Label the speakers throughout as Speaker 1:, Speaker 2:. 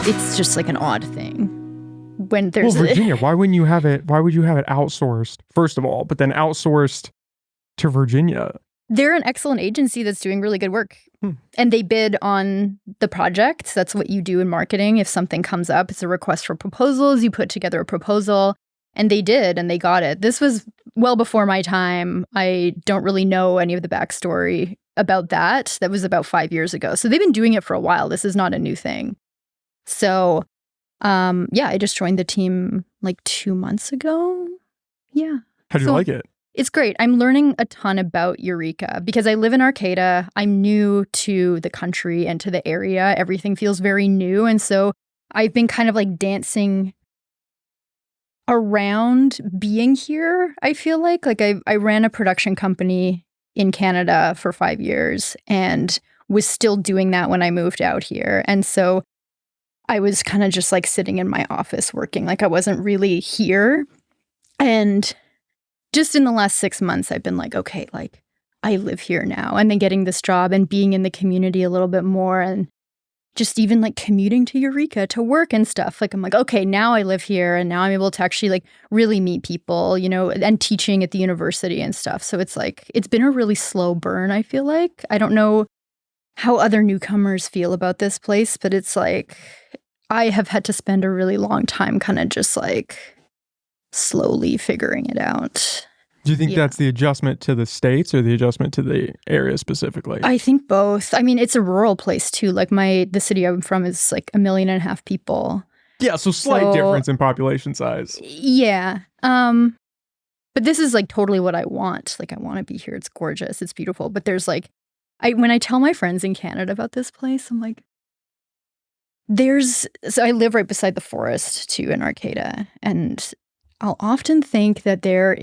Speaker 1: It's just like an odd thing when there's
Speaker 2: Virginia, why wouldn't you have it? Why would you have it outsourced, first of all, but then outsourced to Virginia?
Speaker 1: They're an excellent agency that's doing really good work. And they bid on the project. That's what you do in marketing. If something comes up, it's a request for proposals. You put together a proposal. And they did, and they got it. This was well before my time. I don't really know any of the backstory about that. That was about 5 years ago. So they've been doing it for a while. This is not a new thing. So, I just joined the team like 2 months ago. Yeah.
Speaker 2: How do you like it?
Speaker 1: It's great. I'm learning a ton about Eureka because I live in Arcata. I'm new to the country and to the area. Everything feels very new. And so I've been kind of like dancing around being here, I feel like. Like I ran a production company in Canada for 5 years and was still doing that when I moved out here. And so I was kind of just like sitting in my office working. Like I wasn't really here. And just in the last 6 months, I've been like, okay, like I live here now. And then getting this job and being in the community a little bit more and just even like commuting to Eureka to work and stuff. Like I'm like, okay, now I live here and now I'm able to actually like really meet people, you know, and teaching at the university and stuff. So it's like, it's been a really slow burn, I feel like. I don't know how other newcomers feel about this place, but it's like, I have had to spend a really long time kind of just like slowly figuring it out.
Speaker 2: Do you think that's the adjustment to the States or the adjustment to the area specifically?
Speaker 1: I think both. I mean, it's a rural place too. Like the city I'm from is like 1.5 million people.
Speaker 2: Yeah, so slight difference in population size.
Speaker 1: Yeah. But this is like totally what I want. Like I want to be here. It's gorgeous. It's beautiful. But there's like, when I tell my friends in Canada about this place, I'm like, so I live right beside the forest too in Arcata, and I'll often think that there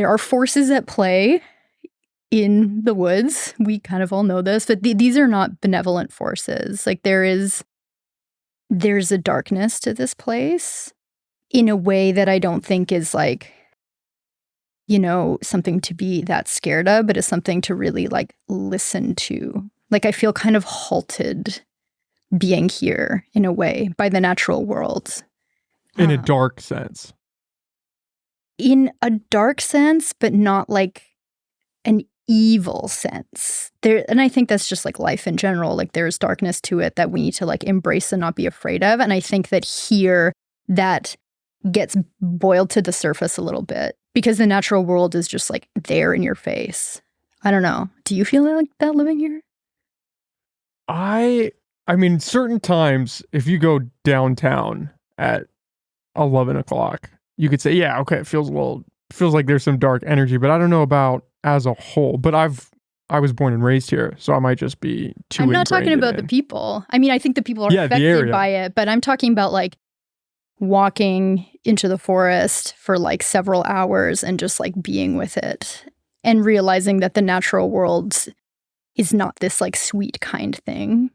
Speaker 1: are forces at play in the woods. We kind of all know this, but these are not benevolent forces. Like there's a darkness to this place in a way that I don't think is like, you know, something to be that scared of, but is something to really like listen to. Like I feel kind of halted being here in a way by the natural world.
Speaker 2: In a dark sense.
Speaker 1: In a dark sense, but not like an evil sense. And I think that's just like life in general. Like there's darkness to it that we need to like embrace and not be afraid of. And I think that here that gets boiled to the surface a little bit because the natural world is just like there in your face. I don't know. Do you feel like that living here?
Speaker 2: I mean, certain times, if you go downtown at 11 o'clock, you could say, yeah, okay, it feels like there's some dark energy, but I don't know about as a whole. But I was born and raised here, so I might just be too
Speaker 1: I'm not talking about the people. I mean, I think the people are affected by it, but I'm talking about like walking into the forest for like several hours and just like being with it and realizing that the natural world is not this like sweet kind thing.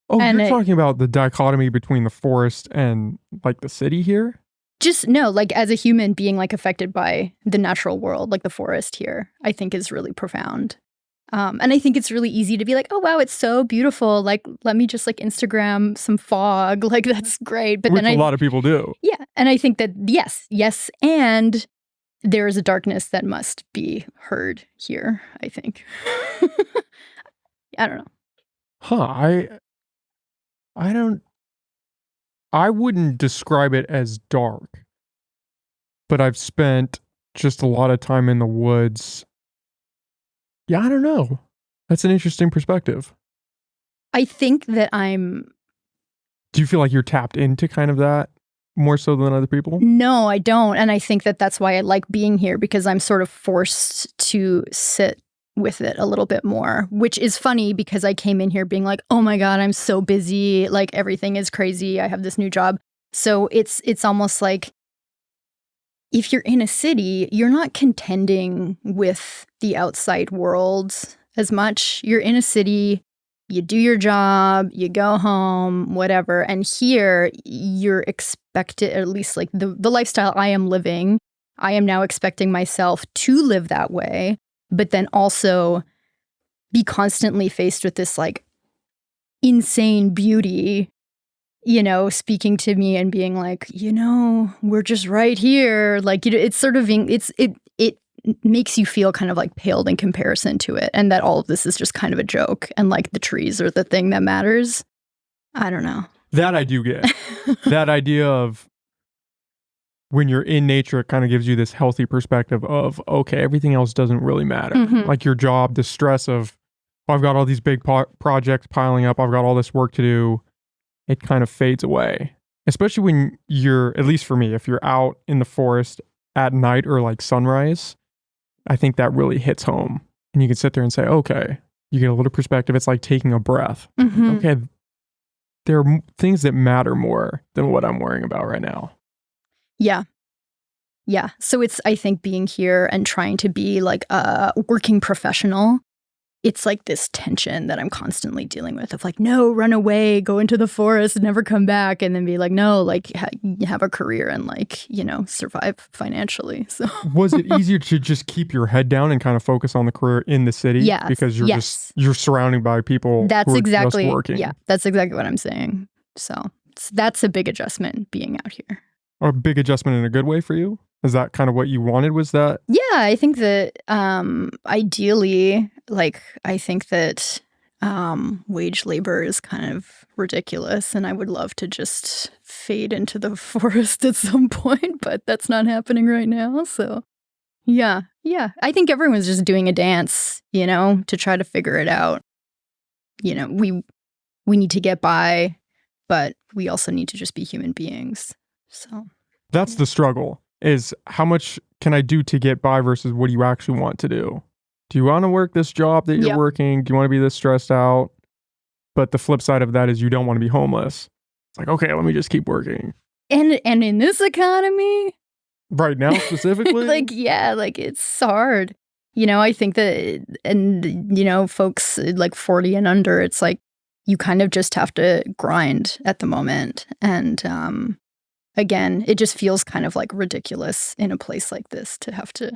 Speaker 2: Oh, and you're talking about the dichotomy between the forest and like the city here?
Speaker 1: Just no, like as a human being like affected by the natural world, like the forest here, I think is really profound. And I think it's really easy to be like, oh, wow, it's so beautiful. Like, let me just like Instagram some fog. Like, that's great. But
Speaker 2: Which
Speaker 1: then
Speaker 2: a lot of people do.
Speaker 1: Yeah. And I think that, yes. And there is a darkness that must be heard here, I think. I don't know.
Speaker 2: Huh. I wouldn't describe it as dark, but I've spent just a lot of time in the woods. Yeah, I don't know. That's an interesting perspective.
Speaker 1: I think that
Speaker 2: Do you feel like you're tapped into kind of that more so than other people?
Speaker 1: No, I don't. And I think that that's why I like being here, because I'm sort of forced to sit with it a little bit more, which is funny because I came in here being like, oh my God, I'm so busy. Like everything is crazy. I have this new job. So it's almost like if you're in a city, you're not contending with the outside world as much. You're in a city, you do your job, you go home, whatever. And here you're expected, at least like the lifestyle I am living, I am now expecting myself to live that way, but then also be constantly faced with this like insane beauty speaking to me and being like, we're just right here. Like, it's sort of, it makes you feel kind of like paled in comparison to it. And that all of this is just kind of a joke. And like the trees are the thing that matters. I don't know.
Speaker 2: That I do get. That idea of when you're in nature, it kind of gives you this healthy perspective of, okay, everything else doesn't really matter.
Speaker 1: Mhm.
Speaker 2: Like your job, the stress of, I've got all these big projects piling up. I've got all this work to do. It kind of fades away, especially when you're, at least for me, if you're out in the forest at night or like sunrise, I think that really hits home. And you can sit there and say, okay, you get a little perspective. It's like taking a breath.
Speaker 1: Mhm.
Speaker 2: Okay, there are things that matter more than what I'm worrying about right now.
Speaker 1: Yeah. Yeah. So it's, I think, being here and trying to be like a working professional. It's like this tension that I'm constantly dealing with of like, no, run away, go into the forest, never come back. And then be like, no, like have a career and like, survive financially. So
Speaker 2: was it easier to just keep your head down and kind of focus on the career in the city?
Speaker 1: Yes.
Speaker 2: Because you're surrounded by people
Speaker 1: That's
Speaker 2: who are
Speaker 1: exactly,
Speaker 2: just working.
Speaker 1: Yeah, that's exactly what I'm saying. So that's a big adjustment being out here.
Speaker 2: A big adjustment in a good way for you? Is that kind of what you wanted? Was that?
Speaker 1: Yeah, I think that ideally, like, I think that wage labor is kind of ridiculous and I would love to just fade into the forest at some point, but that's not happening right now. So yeah. I think everyone's just doing a dance, to try to figure it out. We need to get by, but we also need to just be human beings. So
Speaker 2: that's the struggle, is how much can I do to get by versus what do you actually want to do? Do you want to work this job that you're working? Do you want to be this stressed out? But the flip side of that is you don't want to be homeless. It's like, okay, let me just keep working.
Speaker 1: And in this economy?
Speaker 2: Right now specifically?
Speaker 1: It's hard. I think that, and, folks like 40 and under, it's like you kind of just have to grind at the moment. And again, it just feels kind of like ridiculous in a place like this to have to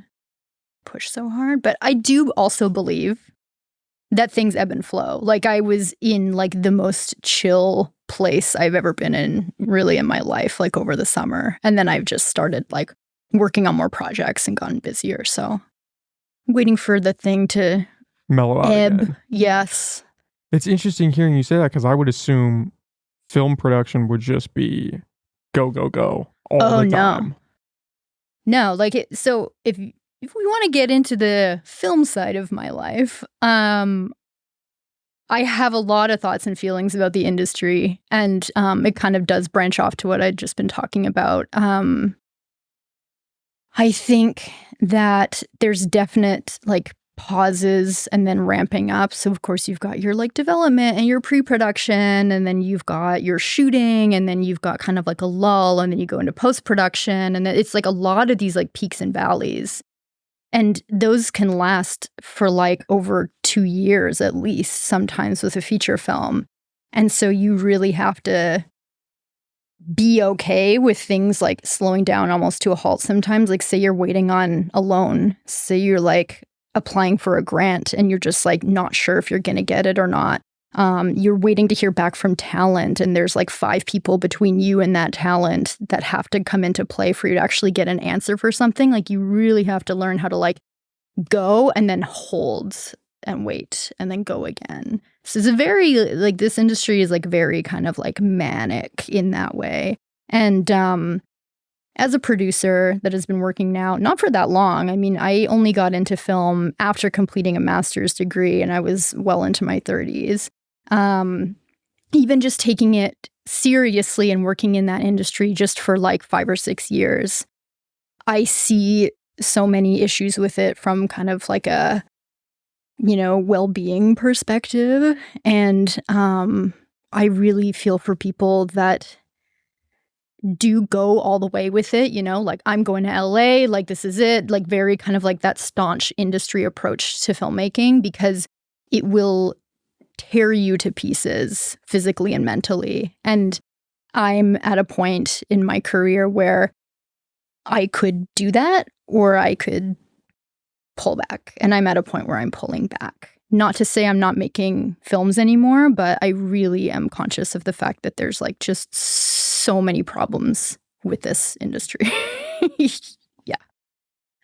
Speaker 1: push so hard. But I do also believe that things ebb and flow. Like I was in like the most chill place I've ever been in really in my life, like over the summer. And then I've just started like working on more projects and gotten busier. So I'm waiting for the thing to
Speaker 2: mellow out
Speaker 1: ebb.
Speaker 2: Again.
Speaker 1: Yes.
Speaker 2: It's interesting hearing you say that because I would assume film production would just be go, go, go all the time.
Speaker 1: No, so if we want to get into the film side of my life, I have a lot of thoughts and feelings about the industry, and it kind of does branch off to what I'd just been talking about. I think that there's definite like pauses and then ramping up. So of course you've got your like development and your pre-production, and then you've got your shooting, and then you've got kind of like a lull, and then you go into post-production, and then it's like a lot of these like peaks and valleys. And those can last for like over 2 years at least, sometimes with a feature film. And so you really have to be okay with things like slowing down almost to a halt sometimes. Like say you're waiting on a loan, say you're like applying for a grant and you're just like not sure if you're going to get it or not. You're waiting to hear back from talent, and there's like 5 people between you and that talent that have to come into play for you to actually get an answer for something. Like you really have to learn how to like go and then hold and wait and then go again. So it's a very like this industry is like very kind of like manic in that way. And as a producer that has been working now, not for that long. I mean, I only got into film after completing a master's degree, and I was well into my 30s. Even just taking it seriously and working in that industry just for like 5 or 6 years, I see so many issues with it from kind of like a, well-being perspective. And I really feel for people that do go all the way with it, like I'm going to LA, like this is it, like very kind of like that staunch industry approach to filmmaking, because it will tear you to pieces physically and mentally. And I'm at a point in my career where I could do that or I could pull back. And I'm at a point where I'm pulling back. not to say I'm not making films anymore, but I really am conscious of the fact that there's like just so many problems with this industry. Yeah.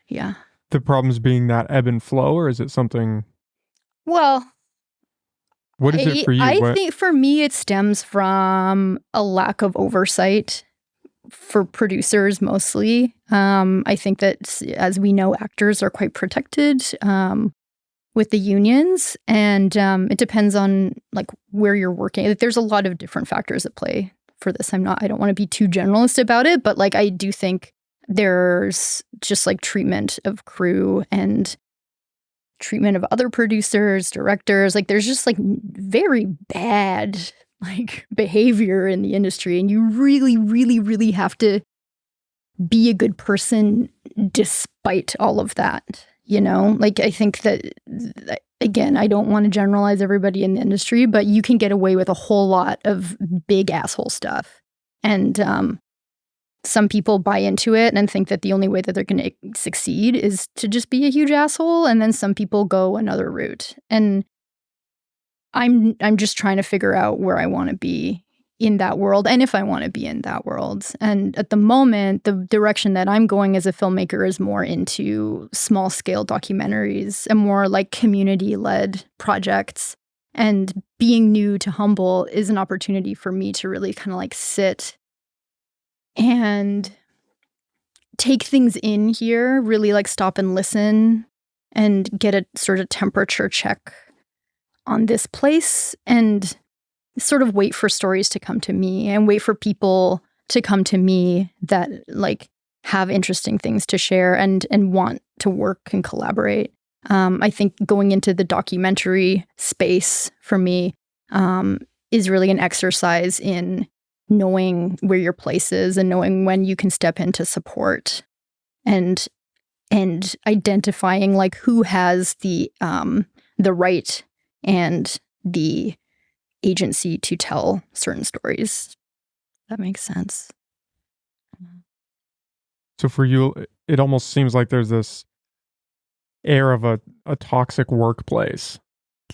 Speaker 1: Yeah.
Speaker 2: The problems being that ebb and flow, or is it something?
Speaker 1: Well,
Speaker 2: What is it for you?
Speaker 1: I think for me, it stems from a lack of oversight for producers mostly. I think that, as we know, actors are quite protected with the unions, and it depends on like where you're working. There's a lot of different factors at play for this. I don't want to be too generalist about it, but like I do think there's just like treatment of crew and treatment of other producers, directors. Like there's just like very bad like behavior in the industry, and you really, really, really have to be a good person despite all of that. You know, like I think that, again, I don't want to generalize everybody in the industry, but you can get away with a whole lot of big asshole stuff. And some people buy into it and think that the only way that they're going to succeed is to just be a huge asshole. And then some people go another route. And I'm just trying to figure out where I want to be in that world, and if I want to be in that world. And at the moment, the direction that I'm going as a filmmaker is more into small scale documentaries and more like community led projects. And being new to Humboldt is an opportunity for me to really kind of like sit and take things in here, really like stop and listen and get a sort of temperature check on this place, and sort of wait for stories to come to me and wait for people to come to me that like have interesting things to share and want to work and collaborate. I think going into the documentary space for me is really an exercise in knowing where your place is and knowing when you can step in to support, and identifying like who has the right and the agency to tell certain stories. That makes sense.
Speaker 2: So for you, it almost seems like there's this air of a toxic workplace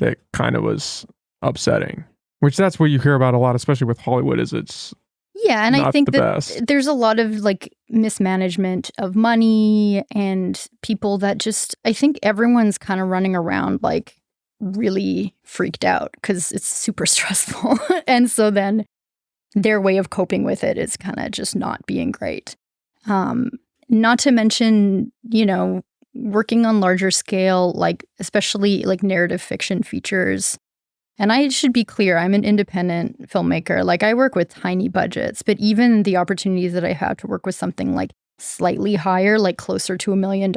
Speaker 2: that kind of was upsetting, which that's what you hear about a lot, especially with Hollywood, is it's
Speaker 1: yeah, and I think
Speaker 2: the
Speaker 1: that
Speaker 2: best.
Speaker 1: There's a lot of like mismanagement of money and people that just, I think everyone's kind of running around like really freaked out because it's super stressful. And so then their way of coping with it is kind of just not being great. Not to mention, you know, working on larger scale, like especially like narrative fiction features. And I should be clear, I'm an independent filmmaker. Like I work with tiny budgets, but even the opportunities that I have to work with something like slightly higher, like closer to $1 million,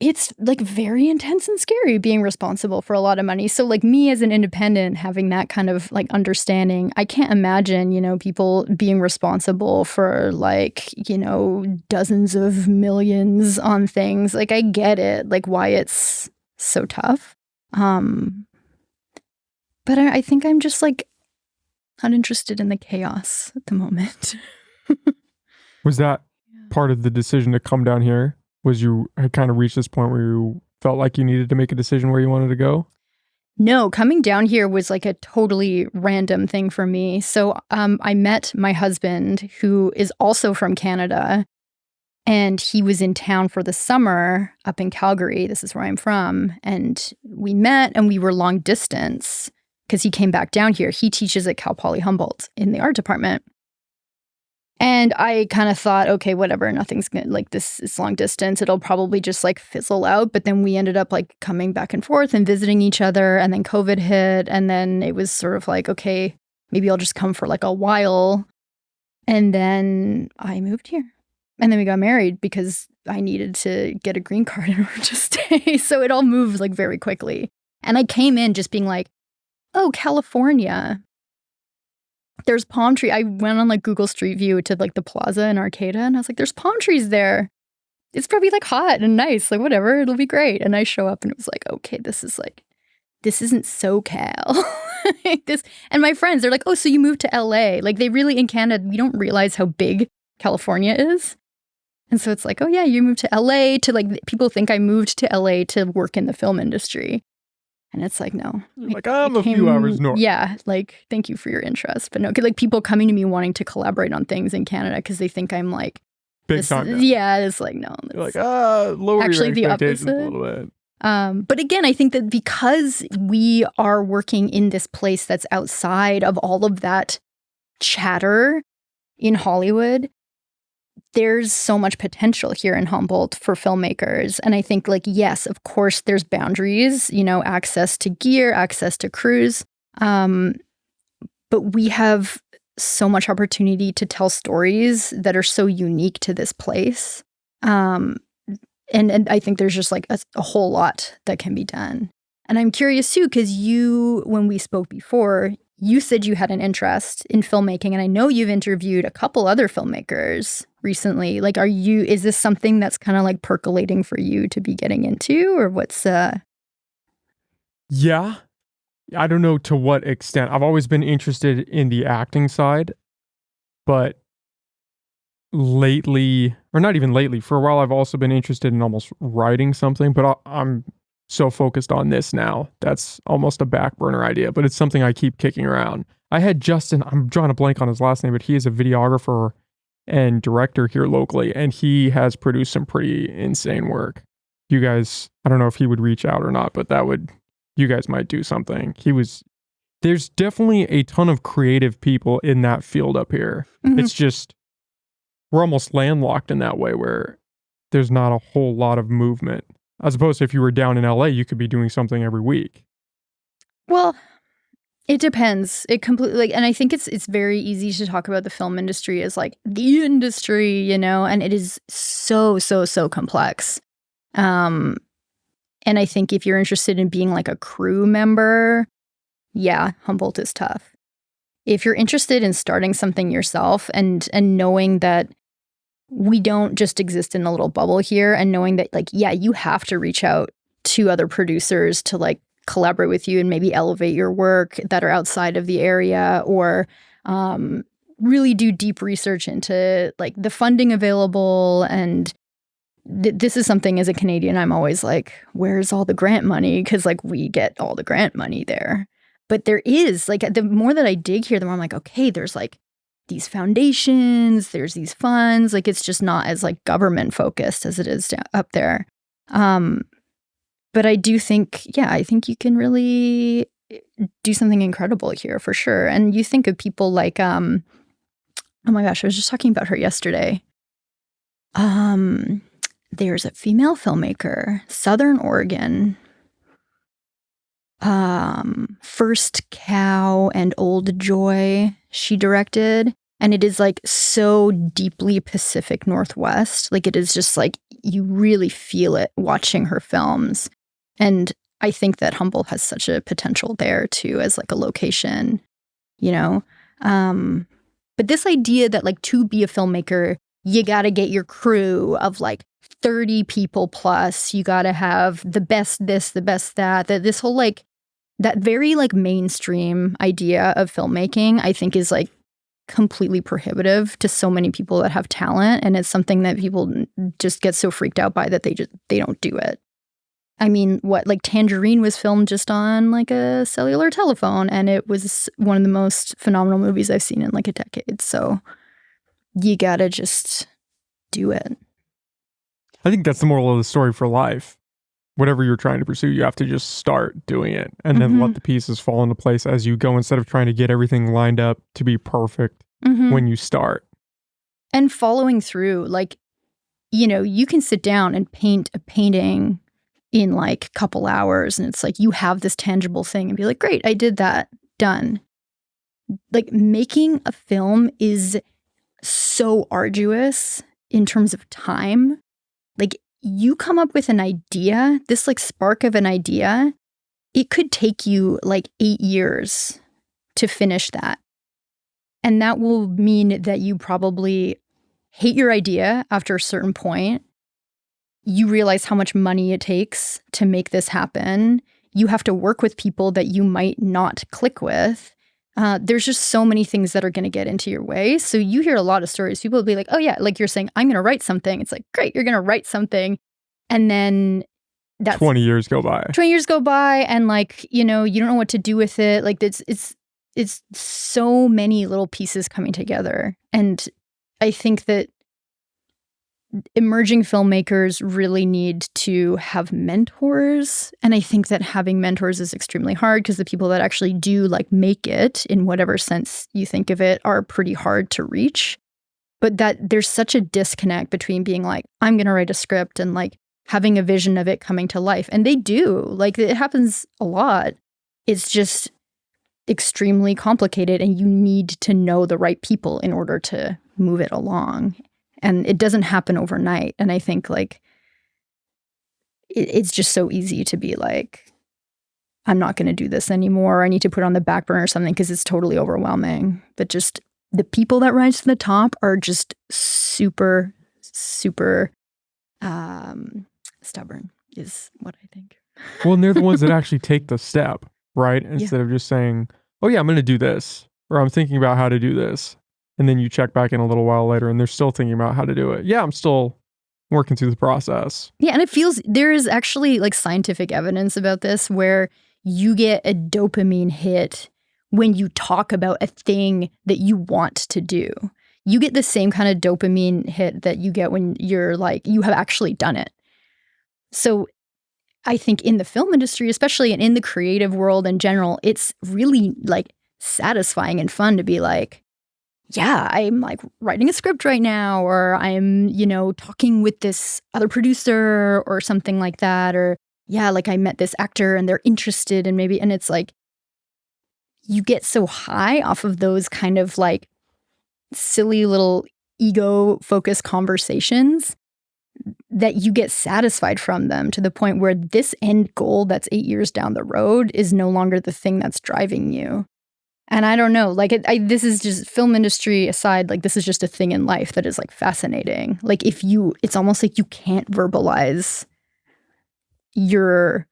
Speaker 1: it's like very intense and scary being responsible for a lot of money. So like me as an independent having that kind of like understanding, I can't imagine, you know, people being responsible for like, you know, dozens of millions on things. Like I get it, like why it's so tough. But I think I'm just like not interested in the chaos at the moment.
Speaker 2: Was that part of the decision to come down here? Was you had kind of reached this point where you felt like you needed to make a decision where you wanted to go?
Speaker 1: No, coming down here was like a totally random thing for me. So I met my husband, who is also from Canada, and he was in town for the summer up in Calgary. This is where I'm from. And we met and we were long distance because he came back down here. He teaches at Cal Poly Humboldt in the art department. And I kind of thought, okay, whatever, nothing's gonna, like, this is long distance. It'll probably just like fizzle out. But then we ended up like coming back and forth and visiting each other. And then COVID hit. And then it was sort of like, okay, maybe I'll just come for like a while. And then I moved here. And then we got married because I needed to get a green card in order to stay. So it all moved like very quickly. And I came in just being like, oh, California. There's palm tree. I went on like Google Street View to like the plaza in Arcata, and I was like, there's palm trees there. It's probably like hot and nice, like whatever, it'll be great. And I show up and it was like, okay, this isn't SoCal. And my friends, they're like, oh, so you moved to LA. Like they really, in Canada, we don't realize how big California is. And so it's like, oh yeah, you moved to LA to like, people think I moved to LA to work in the film industry. And it's like, no.
Speaker 2: Like, I'm a few hours north.
Speaker 1: Yeah, like, thank you for your interest. But no, like people coming to me wanting to collaborate on things in Canada because they think I'm like,
Speaker 2: big time now.
Speaker 1: Yeah, it's like, no.
Speaker 2: You're like, lower
Speaker 1: actually
Speaker 2: your expectations a little bit.
Speaker 1: But again, I think that because we are working in this place that's outside of all of that chatter in Hollywood, there's so much potential here in Humboldt for filmmakers. And I think, like, yes, of course, there's boundaries, you know, access to gear, access to crews. But we have so much opportunity to tell stories that are so unique to this place. And I think there's just like a whole lot that can be done. And I'm curious too, because when we spoke before, you said you had an interest in filmmaking, and I know you've interviewed a couple other filmmakers recently. Like, is this something that's kind of like percolating for you to be getting into, or what's
Speaker 2: Yeah. I don't know to what extent. I've always been interested in the acting side, but lately, or not even lately, for a while, I've also been interested in almost writing something, but I'm so focused on this now. That's almost a back burner idea, but it's something I keep kicking around. I had Justin, I'm drawing a blank on his last name, but he is a videographer and director here locally, and he has produced some pretty insane work. You guys, I don't know if he would reach out or not, but you guys might do something. There's definitely a ton of creative people in that field up here. Mm-hmm. It's just, we're almost landlocked in that way where there's not a whole lot of movement. As opposed to if you were down in LA, you could be doing something every week.
Speaker 1: Well, it depends. It completely, like, and I think it's very easy to talk about the film industry as like the industry, you know, and it is so complex. And I think if you're interested in being like a crew member, yeah, Humboldt is tough. If you're interested in starting something yourself and knowing that we don't just exist in a little bubble here, and knowing that, like, yeah, you have to reach out to other producers to like collaborate with you and maybe elevate your work that are outside of the area, or really do deep research into like the funding available. And this is something as a Canadian, I'm always like, where's all the grant money? Because like we get all the grant money there. But there is, like, the more that I dig here, the more I'm like, okay, there's like these foundations, there's these funds, like it's just not as like government focused as it is up there. But I do think, yeah, I think you can really do something incredible here for sure. And you think of people like, oh my gosh, I was just talking about her yesterday. There's a female filmmaker, Southern Oregon. First Cow and Old Joy, she directed. And it is like so deeply Pacific Northwest. Like it is just like, you really feel it watching her films. And I think that Humboldt has such a potential there too, as like a location, you know? But this idea that like to be a filmmaker, you got to get your crew of like 30 people plus, you got to have the best this, the best that this whole like, that very like mainstream idea of filmmaking, I think is like completely prohibitive to so many people that have talent. And it's something that people just get so freaked out by that they don't do it. I mean, like Tangerine was filmed just on like a cellular telephone, and it was one of the most phenomenal movies I've seen in like a decade. So you gotta just do it.
Speaker 2: I think that's the moral of the story for life. Whatever you're trying to pursue, you have to just start doing it and then let the pieces fall into place as you go, instead of trying to get everything lined up to be perfect when you start.
Speaker 1: And following through, like, you know, you can sit down and paint a painting in like a couple hours, and it's like you have this tangible thing and be like, great, I did that, done. Like making a film is so arduous in terms of time. Like you come up with an idea, this like spark of an idea, it could take you like 8 years to finish that. And that will mean that you probably hate your idea after a certain point. You realize how much money it takes to make this happen. You have to work with people that you might not click with. there's just so many things that are going to get into your way. So you hear a lot of stories. People will be like, oh yeah, like you're saying, I'm going to write something. It's like, great, you're going to write something. And then that's
Speaker 2: 20 years go by.
Speaker 1: 20 years go by and like, you don't know what to do with it. Like it's so many little pieces coming together. And I think that emerging filmmakers really need to have mentors. And I think that having mentors is extremely hard because the people that actually do like make it in whatever sense you think of it are pretty hard to reach. But that there's such a disconnect between being like, I'm going to write a script and like having a vision of it coming to life. And they do. Like it happens a lot. It's just extremely complicated and you need to know the right people in order to move it along. And it doesn't happen overnight. And I think like it's just so easy to be like, I'm not going to do this anymore. I need to put it on the back burner or something because it's totally overwhelming. But just the people that rise to the top are just super, super stubborn is what I think.
Speaker 2: Well, and they're the ones that actually take the step, right? Instead of just saying, oh yeah, I'm going to do this, or I'm thinking about how to do this. And then you check back in a little while later and they're still thinking about how to do it. Yeah, I'm still working through the process.
Speaker 1: Yeah, and it feels, there is actually like scientific evidence about this where you get a dopamine hit when you talk about a thing that you want to do. You get the same kind of dopamine hit that you get when you're like, you have actually done it. So I think in the film industry, especially and in the creative world in general, it's really like satisfying and fun to be like, yeah, I'm like writing a script right now, or I'm, talking with this other producer or something like that. Or yeah, like I met this actor and they're interested in maybe, and it's like, you get so high off of those kind of like silly little ego focused conversations that you get satisfied from them to the point where this end goal that's 8 years down the road is no longer the thing that's driving you. And I don't know, like this is just film industry aside, like this is just a thing in life that is like fascinating. Like it's almost like you can't verbalize your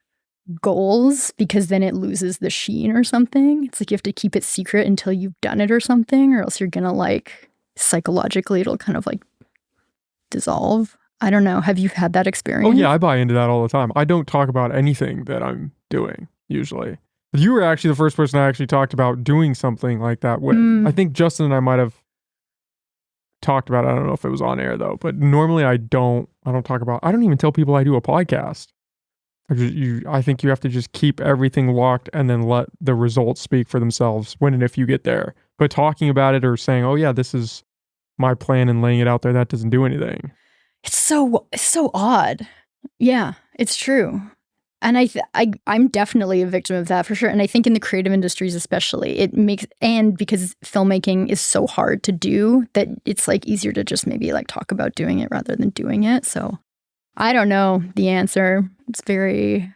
Speaker 1: goals because then it loses the sheen or something. It's like you have to keep it secret until you've done it or something, or else you're gonna like psychologically it'll kind of like dissolve. I don't know. Have you had that experience?
Speaker 2: Oh yeah, I buy into that all the time. I don't talk about anything that I'm doing usually. You were actually the first person I actually talked about doing something like that with. I think Justin and I might have talked about it. I don't know if it was on air though, but normally I don't even tell people I do a podcast. I think you have to just keep everything locked and then let the results speak for themselves when and if you get there. But talking about it or saying, oh yeah, this is my plan and laying it out there, that doesn't do anything.
Speaker 1: It's so odd. Yeah, it's true. And I'm definitely a victim of that for sure. And I think in the creative industries especially, and because filmmaking is so hard to do, that it's like easier to just maybe like talk about doing it rather than doing it. So I don't know the answer. It's very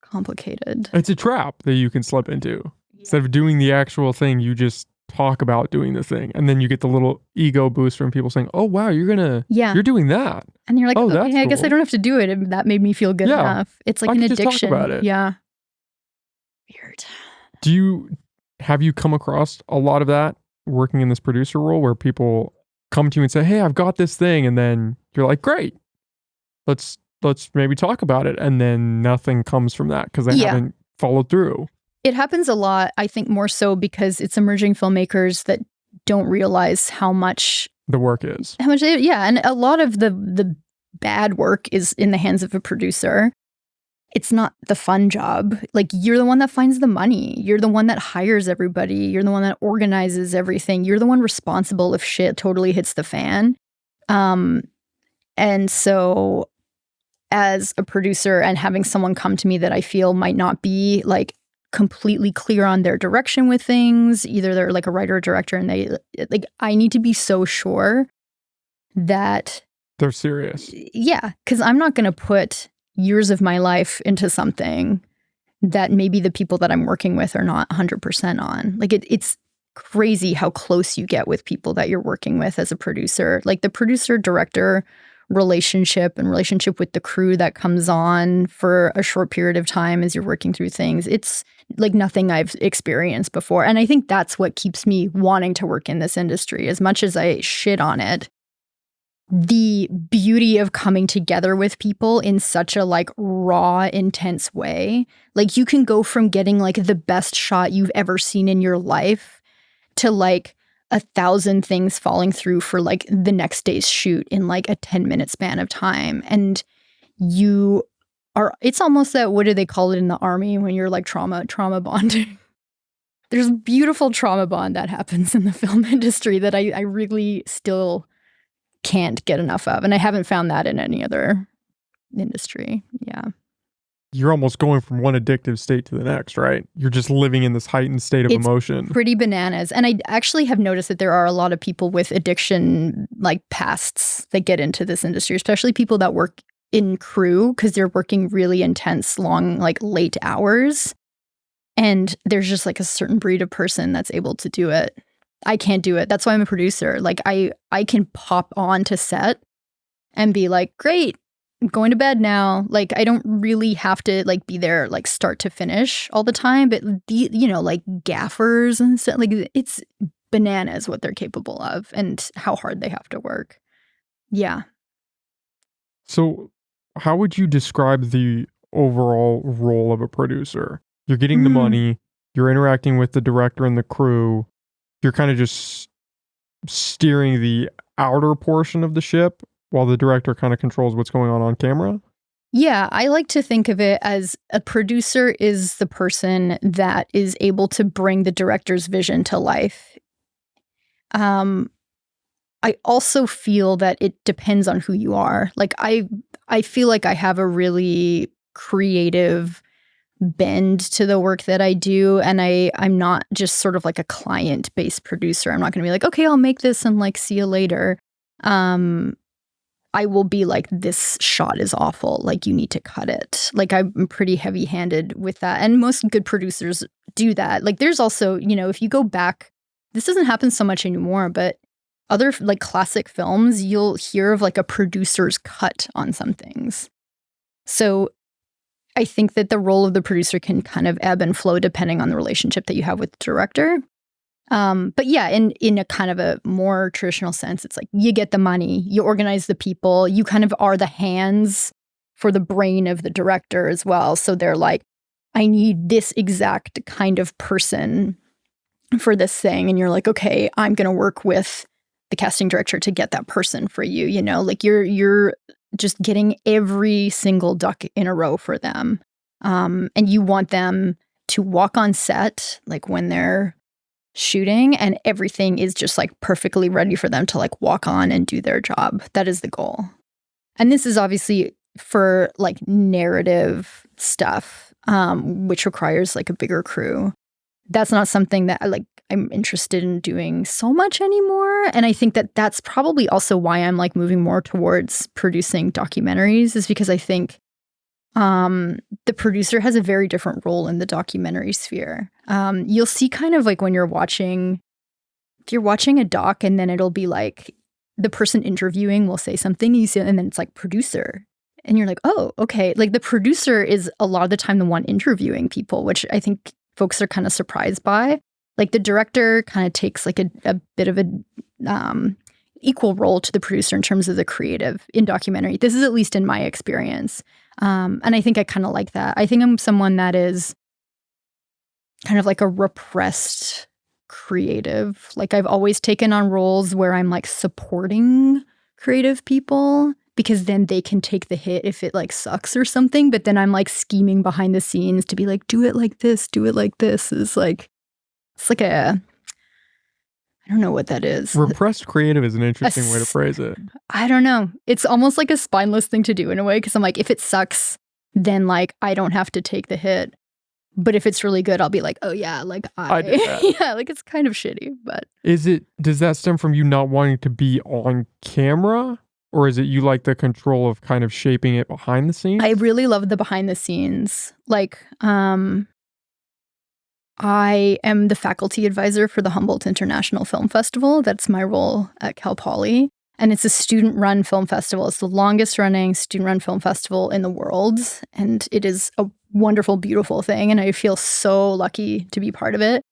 Speaker 1: complicated.
Speaker 2: It's a trap that you can slip into. Yeah. Instead of doing the actual thing, you just talk about doing the thing. And then you get the little ego boost from people saying, oh, wow, you're doing that.
Speaker 1: And you're like,
Speaker 2: oh,
Speaker 1: okay, I guess I don't have to do it. And that made me feel good enough. It's like an addiction.
Speaker 2: Just talk about it.
Speaker 1: Yeah. Weird.
Speaker 2: Have you come across a lot of that working in this producer role where people come to you and say, hey, I've got this thing. And then you're like, great, let's maybe talk about it. And then nothing comes from that because they haven't followed through.
Speaker 1: It happens a lot, I think more so because it's emerging filmmakers that don't realize how much
Speaker 2: the work is.
Speaker 1: And a lot of the bad work is in the hands of a producer. It's not the fun job. Like you're the one that finds the money. You're the one that hires everybody. You're the one that organizes everything. You're the one responsible if shit totally hits the fan. And so as a producer and having someone come to me that I feel might not be like completely clear on their direction with things, either they're like a writer or director and they like, I need to be so sure that
Speaker 2: they're serious.
Speaker 1: Yeah, because I'm not going to put years of my life into something that maybe the people that I'm working with are not 100% on. Like it's crazy how close you get with people that you're working with as a producer. Like the producer, director relationship with the crew that comes on for a short period of time as you're working through things. It's like nothing I've experienced before. And I think that's what keeps me wanting to work in this industry. As much as I shit on it, the beauty of coming together with people in such a like raw, intense way. Like you can go from getting like the best shot you've ever seen in your life to like 1,000 things falling through for like the next day's shoot in like a 10-minute span of time. And it's almost that, what do they call it in the army when you're like trauma bonding? There's beautiful trauma bond that happens in the film industry that I really still can't get enough of. And I haven't found that in any other industry. Yeah.
Speaker 2: You're almost going from one addictive state to the next, right? You're just living in this heightened state of emotion.
Speaker 1: Pretty bananas. And I actually have noticed that there are a lot of people with addiction like pasts that get into this industry, especially people that work in crew because they're working really intense, long, like late hours. And there's just like a certain breed of person that's able to do it. I can't do it. That's why I'm a producer. Like I can pop on to set and be like, great, I'm going to bed now. Like I don't really have to like be there like start to finish all the time. But like gaffers and stuff, like it's bananas what they're capable of and how hard they have to work. Yeah.
Speaker 2: So how would you describe the overall role of a producer? You're getting the money, you're interacting with the director and the crew. You're kind of just steering the outer portion of the ship while the director kind of controls what's going on camera?
Speaker 1: Yeah, I like to think of it as a producer is the person that is able to bring the director's vision to life. I also feel that it depends on who you are. Like I feel like I have a really creative bend to the work that I do, and I'm not just sort of like a client-based producer. I'm not going to be like, okay, I'll make this and like see you later. I will be like, this shot is awful, like you need to cut it. Like I'm pretty heavy-handed with that, and most good producers do that. Like there's also, if you go back, this doesn't happen so much anymore, but other like classic films, you'll hear of like a producer's cut on some things. So I think that the role of the producer can kind of ebb and flow depending on the relationship that you have with the director. But yeah, in a kind of a more traditional sense, it's like you get the money, you organize the people, you kind of are the hands for the brain of the director as well. So they're like, I need this exact kind of person for this thing. And you're like, okay, I'm going to work with the casting director to get that person for you. Like you're just getting every single duck in a row for them. And you want them to walk on set, like when they're shooting, and everything is just like perfectly ready for them to like walk on and do their job. That is the goal. And this is obviously for like narrative stuff, which requires like a bigger crew. That's not something that I'm interested in doing so much anymore. And I think that that's probably also why I'm like moving more towards producing documentaries, is because I think the producer has a very different role in the documentary sphere. You'll see kind of like when if you're watching a doc, and then it'll be like the person interviewing will say something, you see, and then it's like producer. And you're like, oh, okay. Like the producer is a lot of the time the one interviewing people, which I think folks are kind of surprised by. Like the director kind of takes like a bit of a equal role to the producer in terms of the creative in documentary. This is at least in my experience. And I think I kind of like that. I think I'm someone that is kind of like a repressed creative. Like I've always taken on roles where I'm like supporting creative people, because then they can take the hit if it like sucks or something. But then I'm like scheming behind the scenes to be like, do it like this, do it like this. It's like I don't know what that is.
Speaker 2: Repressed creative is an interesting way to phrase it.
Speaker 1: I don't know. It's almost like a spineless thing to do in a way, because I'm like, if it sucks, then like I don't have to take the hit. But if it's really good, I'll be like, oh yeah, like I did that. Yeah, like it's kind of shitty. But
Speaker 2: does that stem from you not wanting to be on camera? Or is it you like the control of kind of shaping it behind the scenes?
Speaker 1: I really love the behind the scenes. Like, I am the faculty advisor for the Humboldt International Film Festival. That's my role at Cal Poly. And it's a student-run film festival. It's the longest-running student-run film festival in the world. And it is a wonderful, beautiful thing. And I feel so lucky to be part of it.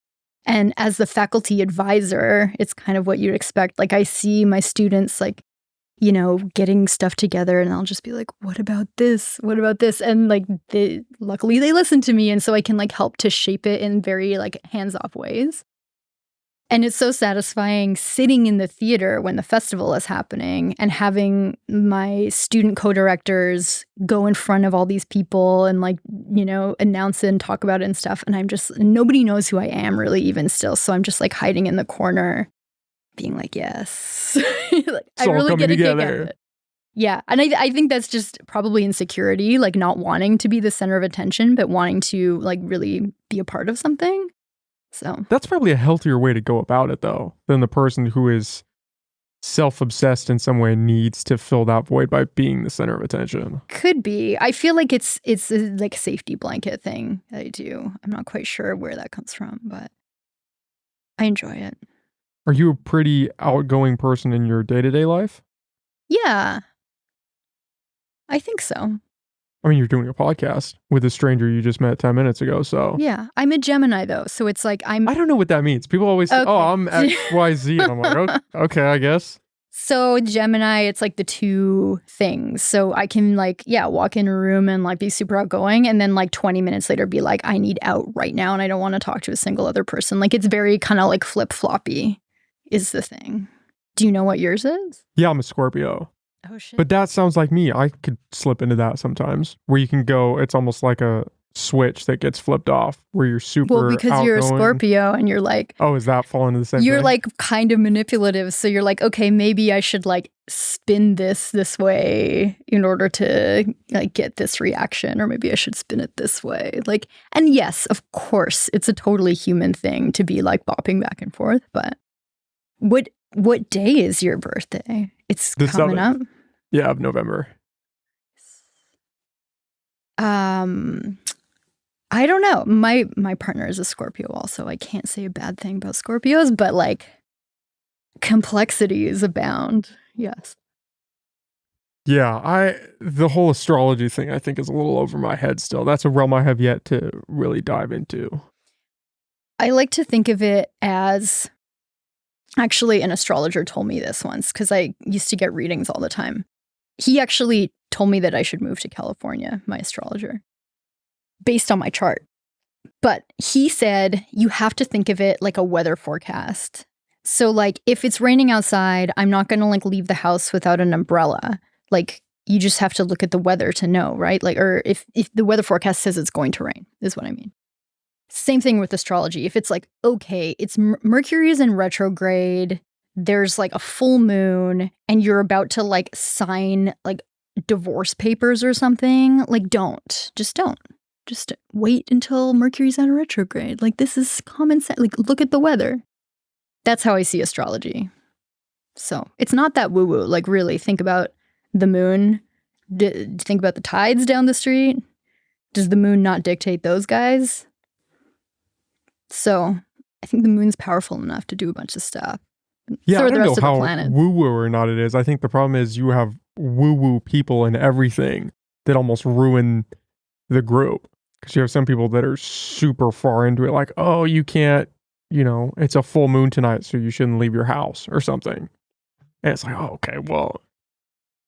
Speaker 1: And as the faculty advisor, it's kind of what you'd expect. Like, I see my students, like, you know, getting stuff together, and I'll just be like, what about this? What about this? And like, luckily they listen to me. And so I can like help to shape it in very like hands-off ways. And it's so satisfying sitting in the theater when the festival is happening and having my student co-directors go in front of all these people and like, you know, announce it and talk about it and stuff. And I'm just, nobody knows who I am really even still. So I'm just like hiding in the corner being like, yes. Like, I really get a kick out of it. Yeah. And I think that's just probably insecurity, like not wanting to be the center of attention, but wanting to like really be a part of something. So
Speaker 2: that's probably a healthier way to go about it, though, than the person who is self-obsessed in some way and needs to fill that void by being the center of attention.
Speaker 1: Could be. I feel like it's a, like, safety blanket thing that I do. I'm not quite sure where that comes from, but I enjoy it.
Speaker 2: Are you a pretty outgoing person in your day-to-day life?
Speaker 1: Yeah, I think so.
Speaker 2: I mean, you're doing a podcast with a stranger you just met 10 minutes ago, so...
Speaker 1: Yeah, I'm a Gemini, though, so it's like I
Speaker 2: don't know what that means. People always say, oh, I'm XYZ, and I'm like, okay, I guess.
Speaker 1: So Gemini, it's like the two things. So I can like, yeah, walk in a room and like be super outgoing, and then like 20 minutes later be like, I need out right now, and I don't want to talk to a single other person. Like, it's very kind of like flip-floppy is the thing. Do you know what yours is?
Speaker 2: Yeah, I'm a Scorpio.
Speaker 1: Oh, shit.
Speaker 2: But that sounds like me. I could slip into that sometimes, where you can go, it's almost like a switch that gets flipped off, where you're super
Speaker 1: Well, because
Speaker 2: outgoing.
Speaker 1: you're a Scorpio and you're like...
Speaker 2: Oh, is that fall into the same
Speaker 1: You're
Speaker 2: thing?
Speaker 1: like kind of manipulative. So you're like, okay, maybe I should like spin this way in order to like get this reaction, or maybe I should spin it this way. Like, and yes, of course, it's a totally human thing to be like bopping back and forth. But what day is your birthday? It's
Speaker 2: The
Speaker 1: coming
Speaker 2: 7th.
Speaker 1: up.
Speaker 2: Yeah, of November.
Speaker 1: I don't know. My partner is a Scorpio also. I can't say a bad thing about Scorpios, but like complexities abound. Yes.
Speaker 2: Yeah, the whole astrology thing I think is a little over my head still. That's a realm I have yet to really dive into.
Speaker 1: I like to think of it as, actually an astrologer told me this once because I used to get readings all the time. He actually told me that I should move to California, my astrologer, based on my chart. But he said you have to think of it like a weather forecast. So like if it's raining outside, I'm not going to like leave the house without an umbrella. Like you just have to look at the weather to know, right? Like, or if the weather forecast says it's going to rain, is what I mean. Same thing with astrology. If it's like, okay, it's Mercury is in retrograde, there's like a full moon, and you're about to like sign like divorce papers or something, like just don't. Just wait until Mercury's out of retrograde. Like, this is common sense. Like, look at the weather. That's how I see astrology. So it's not that woo-woo. Like, really, think about the moon. Think about the tides down the street. Does the moon not dictate those guys? So I think the moon's powerful enough to do a bunch of stuff.
Speaker 2: Yeah,
Speaker 1: for
Speaker 2: I
Speaker 1: the
Speaker 2: don't
Speaker 1: rest
Speaker 2: know
Speaker 1: of the
Speaker 2: how
Speaker 1: planet.
Speaker 2: woo-woo or not it is. I think the problem is you have woo-woo people in everything that almost ruin the group. Because you have some people that are super far into it, like, oh, you can't, it's a full moon tonight, so you shouldn't leave your house or something. And it's like, oh, okay, well,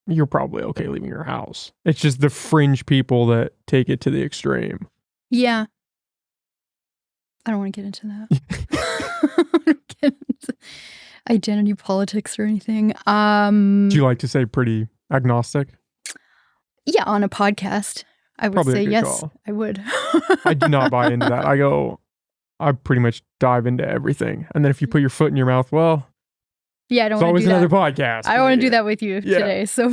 Speaker 2: you're probably okay leaving your house. It's just the fringe people that take it to the extreme.
Speaker 1: Yeah. I don't want to get into that. I don't get into identity politics or anything.
Speaker 2: Do you like to say pretty agnostic?
Speaker 1: Yeah, on a podcast, I would
Speaker 2: Probably
Speaker 1: say yes,
Speaker 2: call.
Speaker 1: I would.
Speaker 2: I do not buy into that. I pretty much dive into everything. And then if you put your foot in your mouth, well,
Speaker 1: yeah, I don't
Speaker 2: it's
Speaker 1: want
Speaker 2: always
Speaker 1: to do
Speaker 2: another
Speaker 1: that.
Speaker 2: podcast.
Speaker 1: I want to do that with you today. So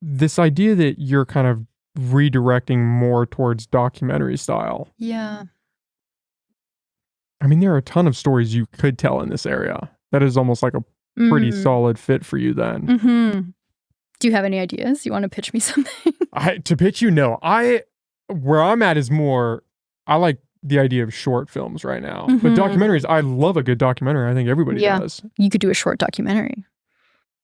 Speaker 2: this idea that you're kind of redirecting more towards documentary style.
Speaker 1: Yeah.
Speaker 2: I mean, there are a ton of stories you could tell in this area. That is almost like a pretty solid fit for you then.
Speaker 1: Mm-hmm. Do you have any ideas? You want to pitch me something?
Speaker 2: To pitch you, no. Where I'm at is more, I like the idea of short films right now.
Speaker 1: Mhm.
Speaker 2: But documentaries, I love a good documentary. I think everybody
Speaker 1: Yeah.
Speaker 2: does.
Speaker 1: You could do a short documentary.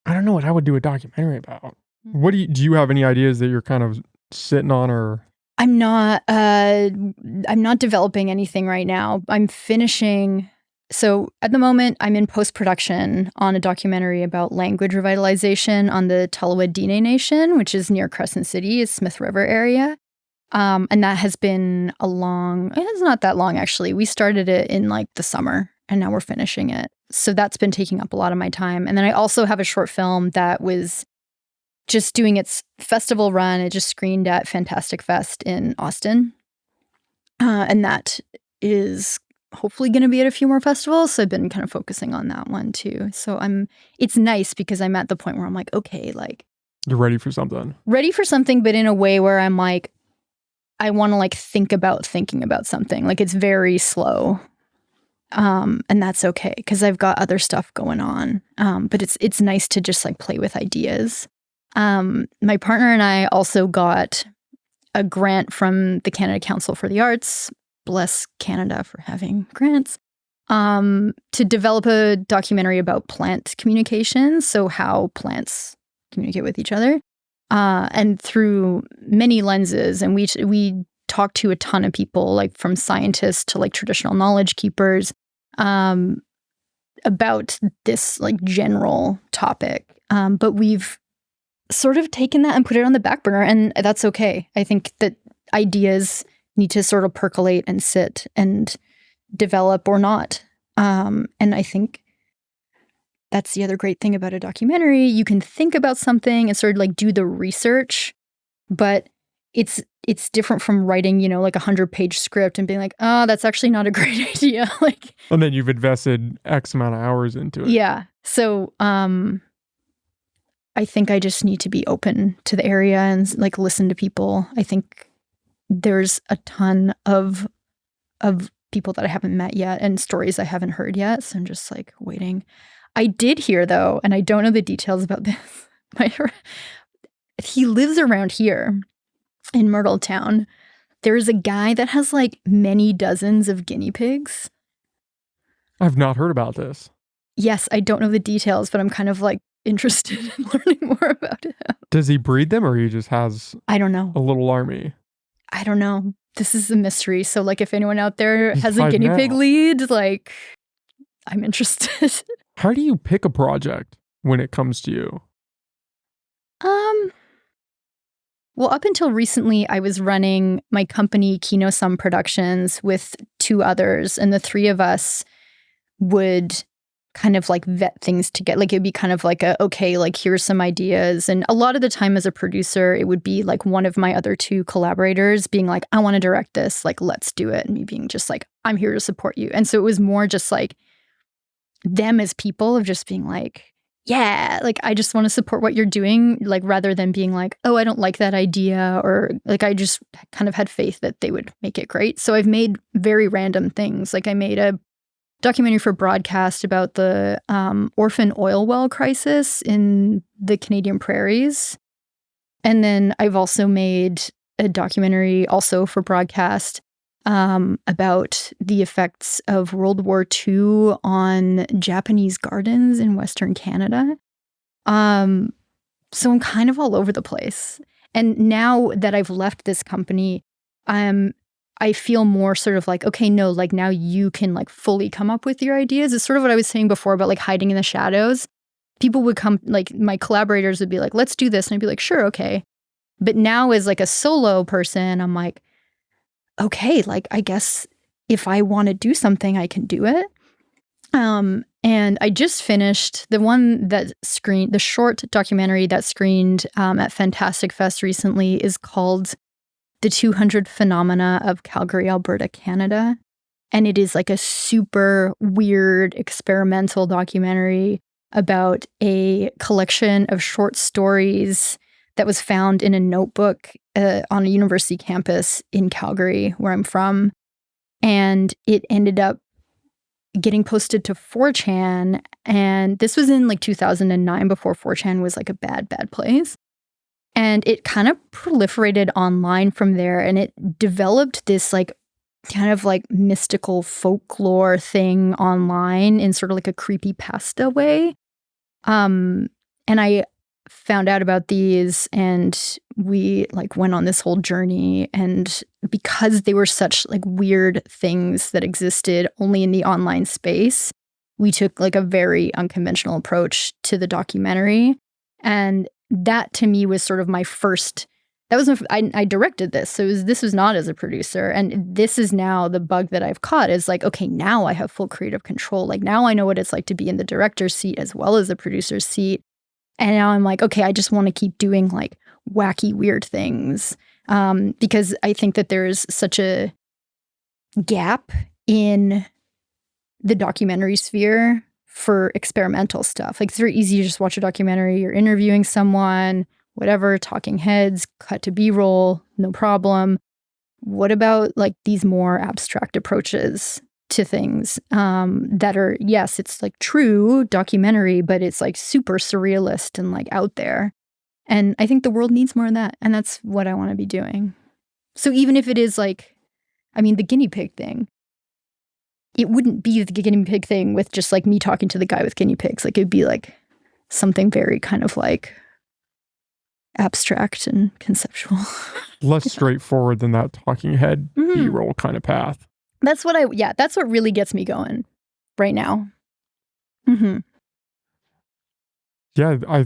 Speaker 2: I don't know what I would do a documentary about. What do you have any ideas that you're kind of sitting on, or?
Speaker 1: I'm not developing anything right now. I'm finishing. So at the moment, I'm in post-production on a documentary about language revitalization on the Tolowa-Dine Nation, which is near Crescent City, is Smith River area. And that has been it's not that long actually. We started it in like the summer and now we're finishing it. So that's been taking up a lot of my time. And then I also have a short film that was just doing its festival run. It just screened at Fantastic Fest in Austin. And that is hopefully going to be at a few more festivals. So I've been kind of focusing on that one too. So it's nice because I'm at the point where I'm like, okay, like.
Speaker 2: You're ready for something.
Speaker 1: Ready for something, but in a way where I'm like, I want to like think about thinking about something. Like it's very slow. And that's okay because I've got other stuff going on. But it's nice to just like play with ideas. My partner and I also got a grant from the Canada Council for the Arts. Bless Canada for having grants. To develop a documentary about plant communication. So how plants communicate with each other. And through many lenses, and we talked to a ton of people, like from scientists to like traditional knowledge keepers, about this like general topic. But we've sort of taken that and put it on the back burner, and that's okay. I think that ideas need to sort of percolate and sit and develop or not. And I think that's the other great thing about a documentary. You can think about something and sort of like do the research, but it's different from writing, like 100-page script and being like, oh, that's actually not a great idea. Like,
Speaker 2: and then you've invested X amount of hours into it.
Speaker 1: Yeah. So I think I just need to be open to the area and like listen to people. I think there's a ton of people that I haven't met yet and stories I haven't heard yet. So I'm just like waiting. I did hear though, and I don't know the details about this. He lives around here in Myrtletown. There's a guy that has like many dozens of guinea pigs.
Speaker 2: I've not heard about this.
Speaker 1: Yes, I don't know the details, but I'm kind of like interested in learning more about it.
Speaker 2: Does he breed them or he just has
Speaker 1: I don't know.
Speaker 2: A little army?
Speaker 1: I don't know. This is a mystery. So like if anyone out there has a guinea pig lead, like I'm interested.
Speaker 2: How do you pick a project when it comes to you?
Speaker 1: Well, up until recently, I was running my company, Kino Sum Productions, with two others, and the three of us would kind of like vet things to get, like it'd be kind of like okay, like here's some ideas. And a lot of the time as a producer, it would be like one of my other two collaborators being like, I want to direct this, like, let's do it. And me being just like, I'm here to support you. And so it was more just like them as people of just being like, yeah, like I just want to support what you're doing, like rather than being like, oh, I don't like that idea, or like I just kind of had faith that they would make it great. So I've made very random things. Like I made a documentary for broadcast about the orphan oil well crisis in the Canadian prairies. And then I've also made a documentary also for broadcast about the effects of World War II on Japanese gardens in Western Canada. So I'm kind of all over the place. And now that I've left this company, I feel more sort of like, okay, no, like now you can like fully come up with your ideas. It's sort of what I was saying before about like hiding in the shadows. People would come, like my collaborators would be like, let's do this. And I'd be like, sure, okay. But now as like a solo person, I'm like, okay, like I guess if I want to do something, I can do it. And I just finished the short documentary that screened at Fantastic Fest recently is called The 200 Phenomena of Calgary, Alberta, Canada. And it is like a super weird experimental documentary about a collection of short stories that was found in a notebook on a university campus in Calgary, where I'm from. And it ended up getting posted to 4chan. And this was in like 2009, before 4chan was like a bad place. And it kind of proliferated online from there. And it developed this like kind of like mystical folklore thing online in sort of like a creepypasta way. And I found out about these and we like went on this whole journey, and because they were such like weird things that existed only in the online space, we took like a very unconventional approach to the documentary. And that to me was sort of my first, that was, I directed this. So this was not as a producer. And this is now the bug that I've caught is like, okay, now I have full creative control. Like now I know what it's like to be in the director's seat as well as the producer's seat. And now I'm like, okay, I just want to keep doing like wacky, weird things. Because I think that there's such a gap in the documentary sphere for experimental stuff. Like it's very easy to just watch a documentary, you're interviewing someone, whatever, talking heads, cut to B-roll, no problem. What about like these more abstract approaches to things that are, yes, it's like true documentary, but it's like super surrealist and like out there. And I think the world needs more of that. And that's what I want to be doing. So even if it is like, I mean, the guinea pig thing, it wouldn't be the guinea pig thing with just like me talking to the guy with guinea pigs. Like it'd be like something very kind of like abstract and conceptual.
Speaker 2: Less straightforward than that talking head B-roll kind of path.
Speaker 1: That's what that's what really gets me going right now.
Speaker 2: Yeah,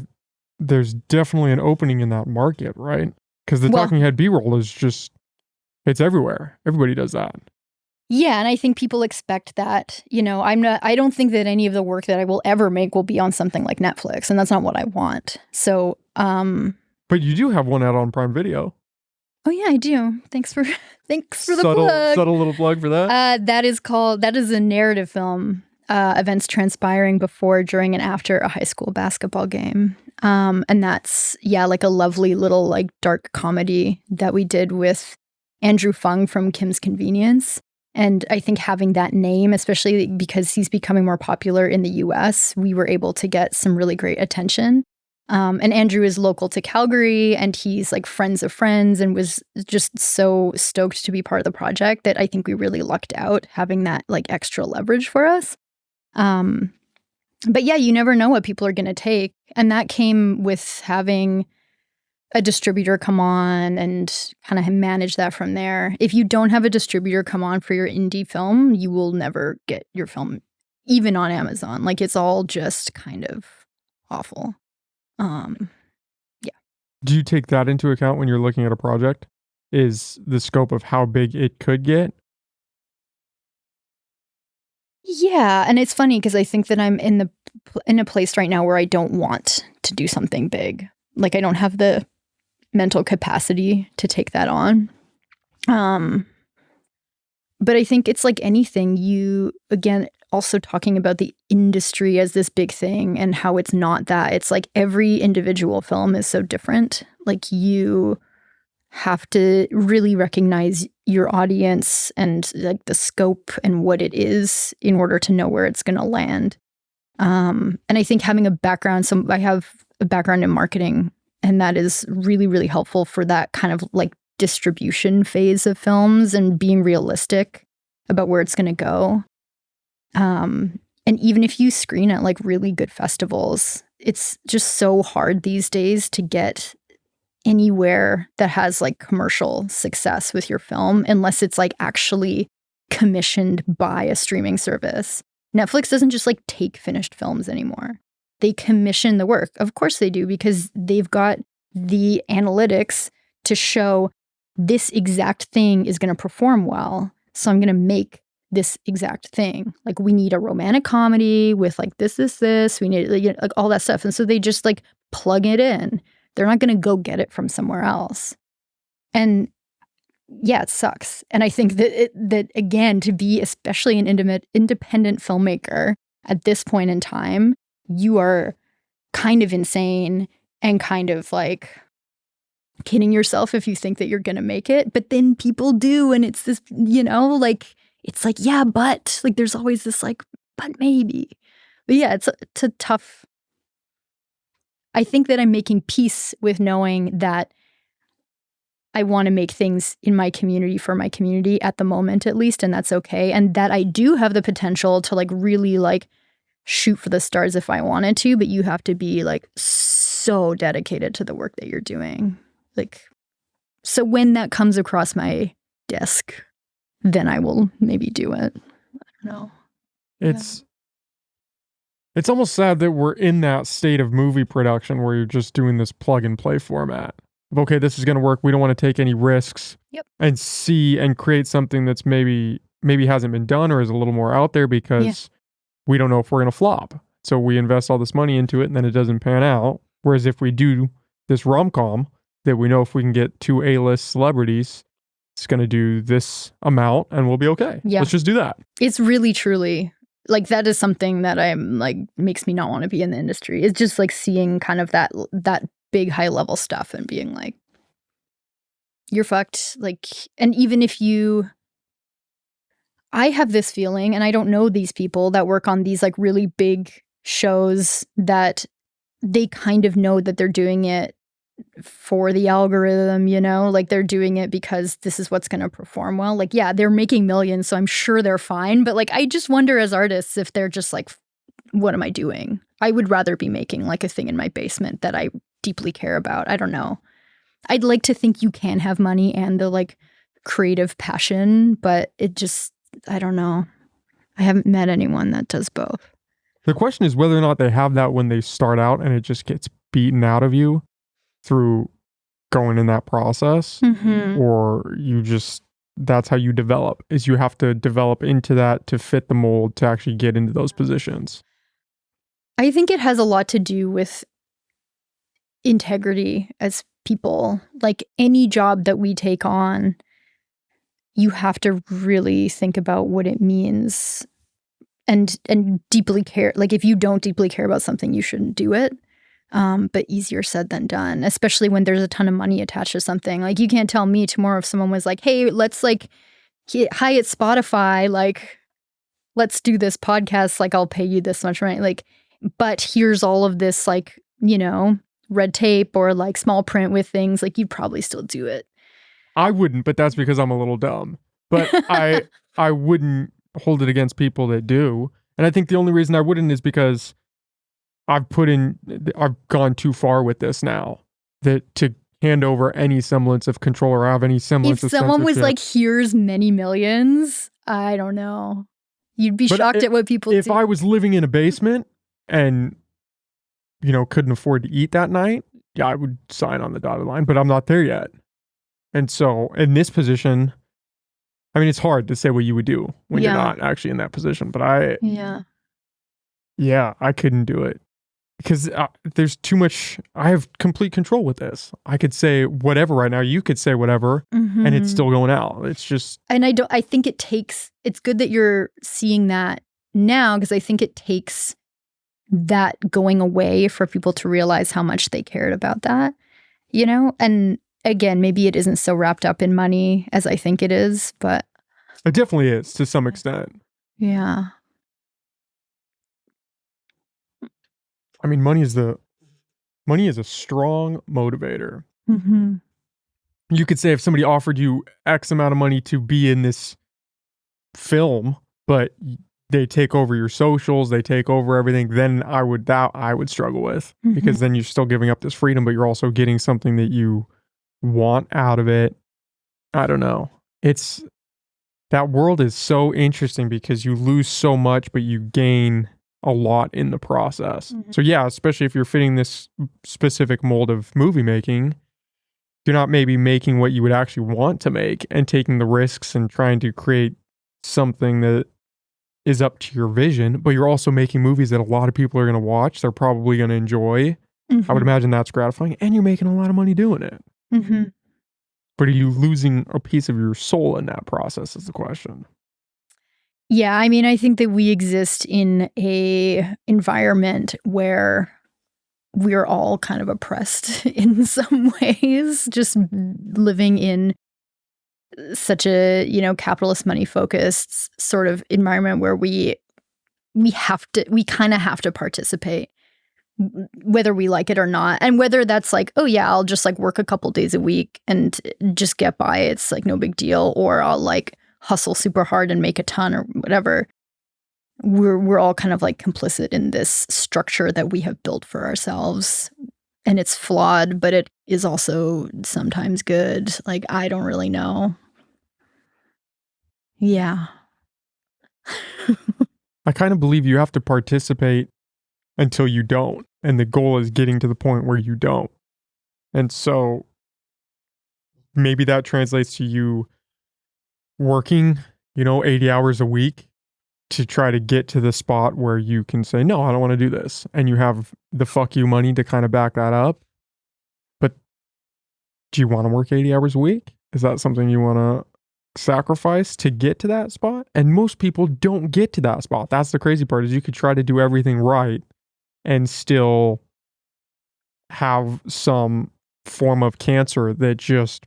Speaker 2: there's definitely an opening in that market, right? Because the talking head B-roll is just, it's everywhere. Everybody does that.
Speaker 1: Yeah, and I think people expect that. You know, I don't think that any of the work that I will ever make will be on something like Netflix, and that's not what I want. So,
Speaker 2: but you do have one out on Prime Video.
Speaker 1: Oh yeah, I do. Thanks for the plug.
Speaker 2: Subtle little plug for that.
Speaker 1: That is a narrative film. Events transpiring before, during, and after a high school basketball game. And that's like a lovely little like dark comedy that we did with Andrew Fung from Kim's Convenience. And I think having that name, especially because he's becoming more popular in the US, we were able to get some really great attention. And Andrew is local to Calgary, and he's like friends of friends, and was just so stoked to be part of the project that I think we really lucked out having that like extra leverage for us. But yeah, you never know what people are going to take. And that came with having a distributor come on and kind of manage that from there. If you don't have a distributor come on for your indie film, you will never get your film even on Amazon. Like it's all just kind of awful. Yeah.
Speaker 2: Do you take that into account when you're looking at a project? Is the scope of how big it could get?
Speaker 1: Yeah, and it's funny because I think that I'm in a place right now where I don't want to do something big. Like I don't have the mental capacity to take that on. But I think it's like anything, you, again, also talking about the industry as this big thing and how it's not that. It's like every individual film is so different. Like you have to really recognize your audience and like the scope and what it is in order to know where it's going to land. And I think having a background, I have a background in marketing, and that is really, really helpful for that kind of like distribution phase of films and being realistic about where it's going to go. And even if you screen at like really good festivals, it's just so hard these days to get anywhere that has like commercial success with your film unless it's like actually commissioned by a streaming service. Netflix doesn't just like take finished films anymore. They commission the work. Of course they do, because they've got the analytics to show this exact thing is going to perform well. So I'm going to make this exact thing. Like we need a romantic comedy with like this. We need like all that stuff. And so they just like plug it in. They're not going to go get it from somewhere else. And yeah, it sucks. And I think that again, to be especially an independent filmmaker at this point in time, you are kind of insane and kind of like kidding yourself if you think that you're going to make it. But then people do. And it's this, like, it's like, yeah, but like, there's always this like, but maybe. But yeah, it's a tough. I think that I'm making peace with knowing that I want to make things in my community for my community at the moment, at least, and that's okay. And that I do have the potential to like really like shoot for the stars if I wanted to, but you have to be like so dedicated to the work that you're doing. Like, so when that comes across my desk, then I will maybe do it. I don't know.
Speaker 2: It's almost sad that we're in that state of movie production where you're just doing this plug and play format. Okay, this is going to work. We don't want to take any risks.
Speaker 1: Yep.
Speaker 2: And see and create something that's maybe hasn't been done or is a little more out there because we don't know if we're going to flop. So we invest all this money into it and then it doesn't pan out. Whereas if we do this rom-com that we know if we can get 2 A-list celebrities, it's going to do this amount and we'll be okay.
Speaker 1: Yeah.
Speaker 2: Let's just do that.
Speaker 1: It's really, truly, like that is something that I'm like, makes me not want to be in the industry. It's just like seeing kind of that big high level stuff and being like, you're fucked. Like, and even if I have this feeling, and I don't know these people that work on these like really big shows, that they kind of know that they're doing it for the algorithm, you know, like they're doing it because this is what's going to perform well. Like, yeah, they're making millions, so I'm sure they're fine. But like, I just wonder as artists if they're just like, what am I doing? I would rather be making like a thing in my basement that I deeply care about. I don't know. I'd like to think you can have money and the like creative passion, but it just, I don't know. I haven't met anyone that does both.
Speaker 2: The question is whether or not they have that when they start out and it just gets beaten out of you through going in that process, or you just, that's how you develop, is you have to develop into that to fit the mold to actually get into those positions.
Speaker 1: I think it has a lot to do with integrity as people. Like any job that we take on, you have to really think about what it means and deeply care. Like if you don't deeply care about something, you shouldn't do it. But easier said than done, especially when there's a ton of money attached to something. Like you can't tell me tomorrow if someone was like, hey, let's like, hi at Spotify, like, let's do this podcast, like I'll pay you this much, right? Like, but here's all of this, like, you know, red tape or like small print with things, like you'd probably still do it.
Speaker 2: I wouldn't, but that's because I'm a little dumb. But I wouldn't hold it against people that do. And I think the only reason I wouldn't is because I've gone too far with this now, that to hand over any semblance of control or have any semblance of
Speaker 1: censorship. If someone was like, here's many millions, I don't know. You'd be shocked at what people do.
Speaker 2: If I was living in a basement and, you know, couldn't afford to eat that night, yeah, I would sign on the dotted line, but I'm not there yet. And so in this position, I mean, it's hard to say what you would do when you're not actually in that position, but I couldn't do it because there's too much. I have complete control with this. I could say whatever right now. You could say whatever and it's still going out. It's just.
Speaker 1: And I think it's good that you're seeing that now, because I think it takes that going away for people to realize how much they cared about that, you know? And again, maybe it isn't so wrapped up in money as I think it is, but
Speaker 2: it definitely is to some extent.
Speaker 1: Yeah.
Speaker 2: I mean, money is a strong motivator. You could say if somebody offered you X amount of money to be in this film, but they take over your socials, they take over everything, then I would struggle with, because then you're still giving up this freedom, but you're also getting something that you want out of it. I don't know. That world is so interesting because you lose so much, but you gain a lot in the process. So yeah, especially if you're fitting this specific mold of movie making, you're not maybe making what you would actually want to make and taking the risks and trying to create something that is up to your vision, but you're also making movies that a lot of people are going to watch. They're probably going to enjoy. I would imagine that's gratifying, and you're making a lot of money doing it. But are you losing a piece of your soul in that process is the question.
Speaker 1: Yeah, I mean, I think that we exist in a environment where we're all kind of oppressed in some ways, just living in such a, you know, capitalist money focused sort of environment where we kind of have to participate whether we like it or not. And whether that's like, oh yeah, I'll just like work a couple days a week and just get by. It's like no big deal. Or I'll like hustle super hard and make a ton or whatever. We're all kind of like complicit in this structure that we have built for ourselves. And it's flawed, but it is also sometimes good. Like, I don't really know. Yeah.
Speaker 2: I kind of believe you have to participate until you don't. And the goal is getting to the point where you don't. And so maybe that translates to you working, 80 hours a week to try to get to the spot where you can say, no, I don't want to do this. And you have the fuck you money to kind of back that up. But do you want to work 80 hours a week? Is that something you want to sacrifice to get to that spot? And most people don't get to that spot. That's the crazy part, is you could try to do everything right and still have some form of cancer that just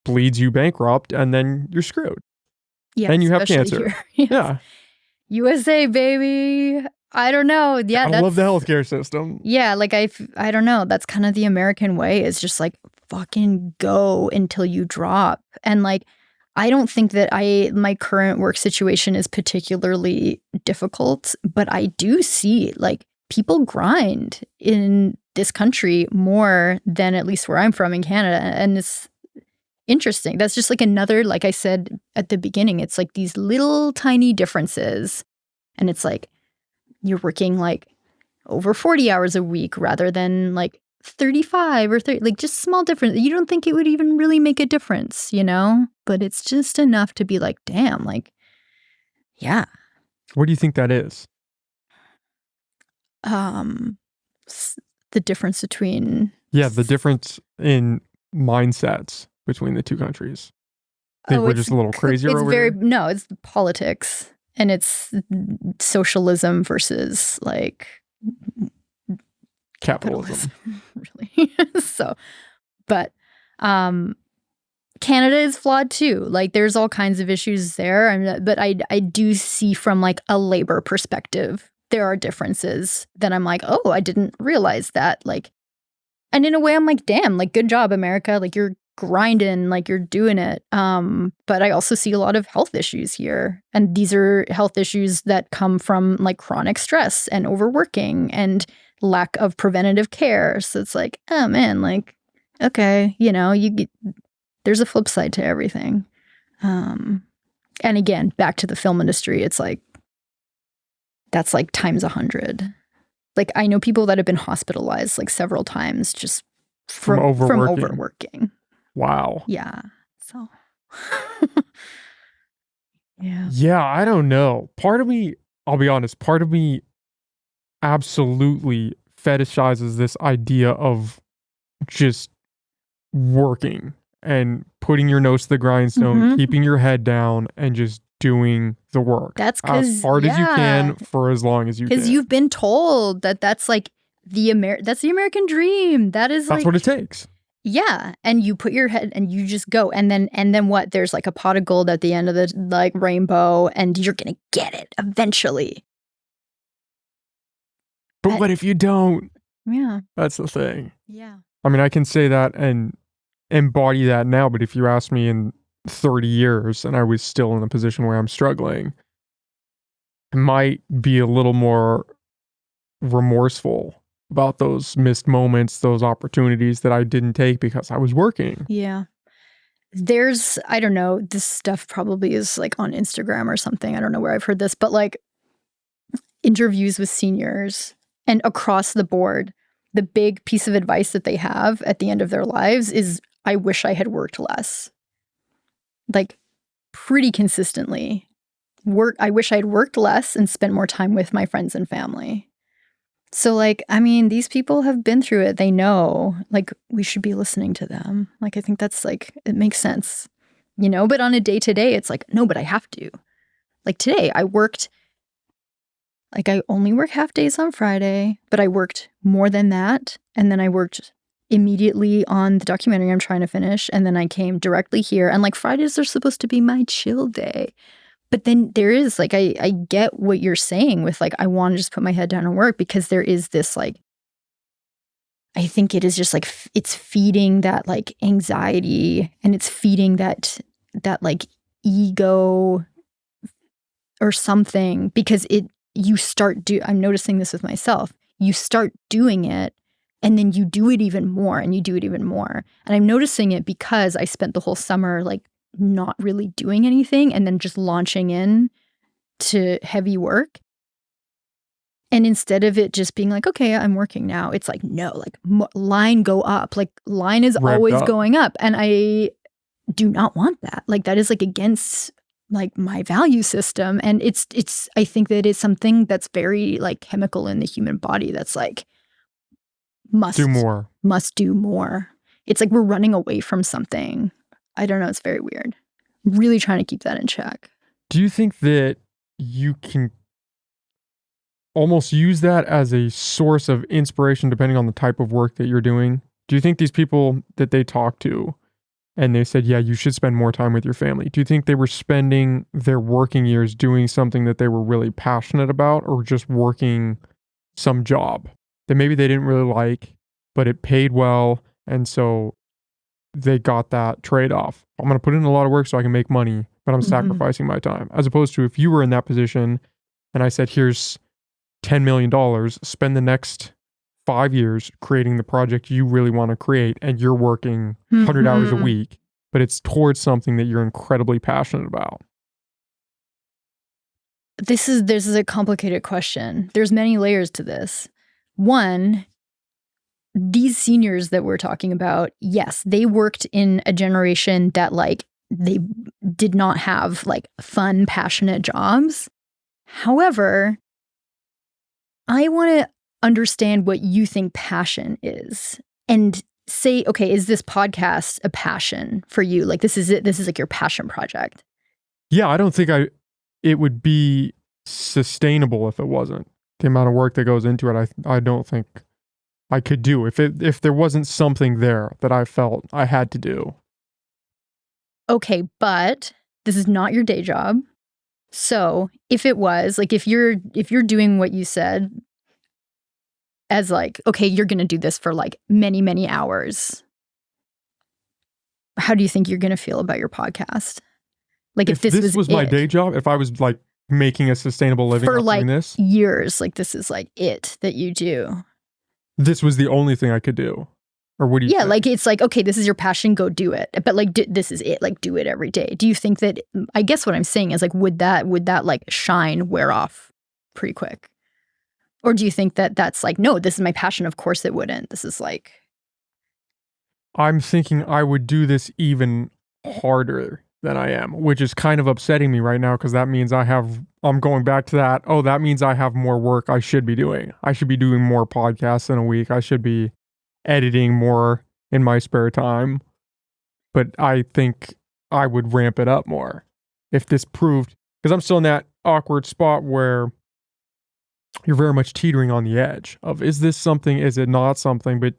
Speaker 2: bleeds you bankrupt, and then you're screwed.
Speaker 1: Yeah.
Speaker 2: And you have cancer.
Speaker 1: Yes.
Speaker 2: Yeah.
Speaker 1: USA, baby. I don't know. Yeah.
Speaker 2: I love the healthcare system.
Speaker 1: Yeah. Like, I don't know. That's kind of the American way, is just like fucking go until you drop. And like, I don't think that my current work situation is particularly difficult, but I do see like people grind in this country more than at least where I'm from in Canada. And it's interesting. That's just like another, like I said at the beginning, it's like these little tiny differences. And it's like you're working like over 40 hours a week rather than like 35 or 30, like just small difference. You don't think it would even really make a difference, But it's just enough to be like, damn, like, yeah.
Speaker 2: What do you think that is?
Speaker 1: The difference between...
Speaker 2: Yeah, the difference in mindsets between the two countries. Think we're just a little crazier over here?
Speaker 1: No, it's politics. And it's socialism versus like...
Speaker 2: capitalism.
Speaker 1: Really. So, but Canada is flawed too. Like, there's all kinds of issues there. But I do see from like a labor perspective, there are differences that I'm like, oh, I didn't realize that. Like, and in a way, I'm like, damn, like, good job, America. Like, you're grinding, like, you're doing it. But I also see a lot of health issues here. And these are health issues that come from like chronic stress and overworking and lack of preventative care. So it's like, oh man, like, okay, there's a flip side to everything. And again, back to the film industry, it's like, that's like times 100. Like, I know people that have been hospitalized like several times just from overworking.
Speaker 2: Wow.
Speaker 1: Yeah. So. Yeah.
Speaker 2: Yeah, I don't know. Part of me, I'll be honest, absolutely fetishizes this idea of just working and putting your nose to the grindstone, keeping your head down, and just doing the work.
Speaker 1: That's as
Speaker 2: hard as you can for as long as you can.
Speaker 1: Because you've been told that that's like that's the American dream. That's
Speaker 2: what it takes.
Speaker 1: Yeah, and you put your head and you just go, and then what? There's like a pot of gold at the end of the like rainbow, and you're gonna get it eventually.
Speaker 2: But what if you don't?
Speaker 1: Yeah.
Speaker 2: That's the thing.
Speaker 1: Yeah.
Speaker 2: I mean, I can say that and embody that now, but if you ask me in 30 years and I was still in a position where I'm struggling, I might be a little more remorseful about those missed moments, those opportunities that I didn't take because I was working.
Speaker 1: Yeah. I don't know, this stuff probably is like on Instagram or something. I don't know where I've heard this, but like interviews with seniors and across the board, the big piece of advice that they have at the end of their lives is, I wish I had worked less. Like, pretty consistently. I wish I'd worked less and spent more time with my friends and family. So, like, I mean, these people have been through it. They know, like, we should be listening to them. Like, I think that's like, it makes sense, But on a day-to-day, it's like, no, but I have to. Like, today, I only work half days on Friday, but I worked more than that. And then I worked immediately on the documentary I'm trying to finish. And then I came directly here. And like, Fridays are supposed to be my chill day. But then there is like, I get what you're saying with like, I want to just put my head down and work, because there is this like I think it is just like it's feeding that like anxiety, and it's feeding that like ego or something, because I'm noticing this with myself. You start doing it, and then you do it even more, and you do it even more. And I'm noticing it because I spent the whole summer like not really doing anything and then just launching in to heavy work. And instead of it just being like, okay, I'm working now, it's like, no, like line go up. Like line is
Speaker 2: Ramped
Speaker 1: always
Speaker 2: up.
Speaker 1: going up. And I do not want that. Like that is like against like my value system. And I think that it's something that's very like chemical in the human body that's like must
Speaker 2: Do more.
Speaker 1: Must do more. It's like we're running away from something. I don't know. It's very weird. I'm really trying to keep that in check.
Speaker 2: Do you think that you can almost use that as a source of inspiration depending on the type of work that you're doing? Do you think these people that they talk to and they said, yeah, you should spend more time with your family, do you think they were spending their working years doing something that they were really passionate about, or just working some job that maybe they didn't really like, but it paid well, and so they got that trade-off? I'm going to put in a lot of work so I can make money, but I'm sacrificing my time. As opposed to if you were in that position and I said, here's $10 million, spend the next 5 years creating the project you really want to create, and you're working 100 hours a week, but it's towards something that you're incredibly passionate about.
Speaker 1: This is a complicated question. There's many layers to this. One, these seniors that we're talking about, yes, they worked in a generation that like they did not have like fun, passionate jobs. However, I want to understand what you think passion is, and say, okay, is this podcast a passion for you? Like this is it. This is like your passion project.
Speaker 2: Yeah, I don't think it would be sustainable if it wasn't. The amount of work that goes into it, I don't think I could do if there wasn't something there that I felt I had to do.
Speaker 1: Okay, but this is not your day job. So if it was, like if you're doing what you said as like, okay, you're going to do this for like many, many hours, how do you think you're going to feel about your podcast? Like if this was
Speaker 2: my day job, if I was like making a sustainable living
Speaker 1: for like
Speaker 2: doing this
Speaker 1: years, like this is like it that you do.
Speaker 2: This was the only thing I could do. Or what do you think?
Speaker 1: Like it's like, okay, this is your passion, go do it. But like this is it, like do it every day. Do you think that, I guess what I'm saying is like, would that like shine wear off pretty quick? Or do you think that that's like, no, this is my passion, of course it wouldn't. This is like,
Speaker 2: I'm thinking I would do this even harder than I am, which is kind of upsetting me right now, because that means I'm going back to that. Oh, that means I have more work I should be doing. I should be doing more podcasts in a week. I should be editing more in my spare time. But I think I would ramp it up more if this proved, because I'm still in that awkward spot where you're very much teetering on the edge of, is this something, is it not something? But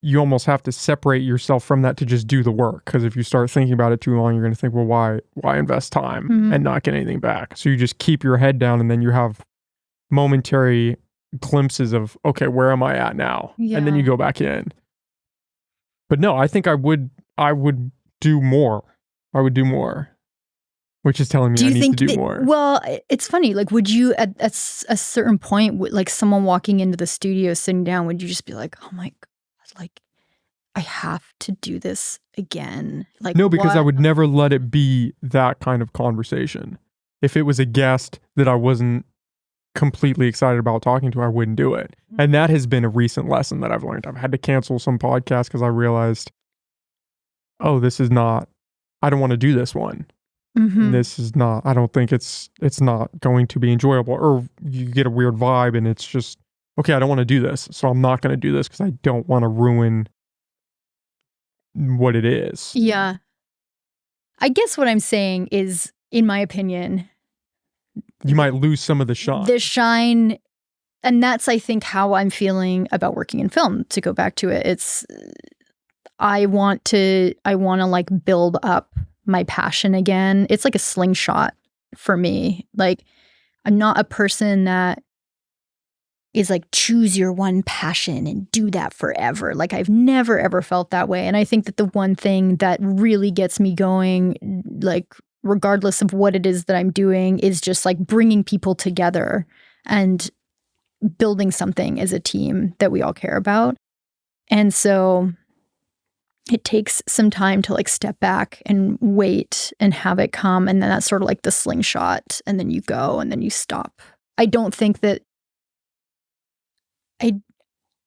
Speaker 2: you almost have to separate yourself from that to just do the work. Because if you start thinking about it too long, you're going to think, well, why invest time and not get anything back? So you just keep your head down, and then you have momentary glimpses of, okay, where am I at now?
Speaker 1: Yeah.
Speaker 2: And then you go back in. But no, I think I would do more. I would do more. Which is telling me I need to do more. Well,
Speaker 1: it's funny. Like, would you at a certain point, like someone walking into the studio, sitting down, would you just be like, oh my God, like, I have to do this again? Like,
Speaker 2: no, because I would never let it be that kind of conversation. If it was a guest that I wasn't completely excited about talking to, I wouldn't do it. And that has been a recent lesson that I've learned. I've had to cancel some podcasts because I realized, oh, this is not, I don't want to do this one. This is not, I don't think it's not going to be enjoyable, or you get a weird vibe and it's just, okay, I don't want to do this, so I'm not going to do this because I don't want to ruin what it is.
Speaker 1: Yeah. I guess what I'm saying is, in my opinion,
Speaker 2: you might lose some of the shine.
Speaker 1: The shine, and that's, I think, how I'm feeling about working in film, to go back to it. It's, I want to like build up my passion again. It's like a slingshot for me. Like, I'm not a person that is like choose your one passion and do that forever. Like I've never ever felt that way. And I think that the one thing that really gets me going, like regardless of what it is that I'm doing, is just like bringing people together and building something as a team that we all care about. And so it takes some time to like step back and wait and have it come. And then that's sort of like the slingshot. And then you go and then you stop. I don't think that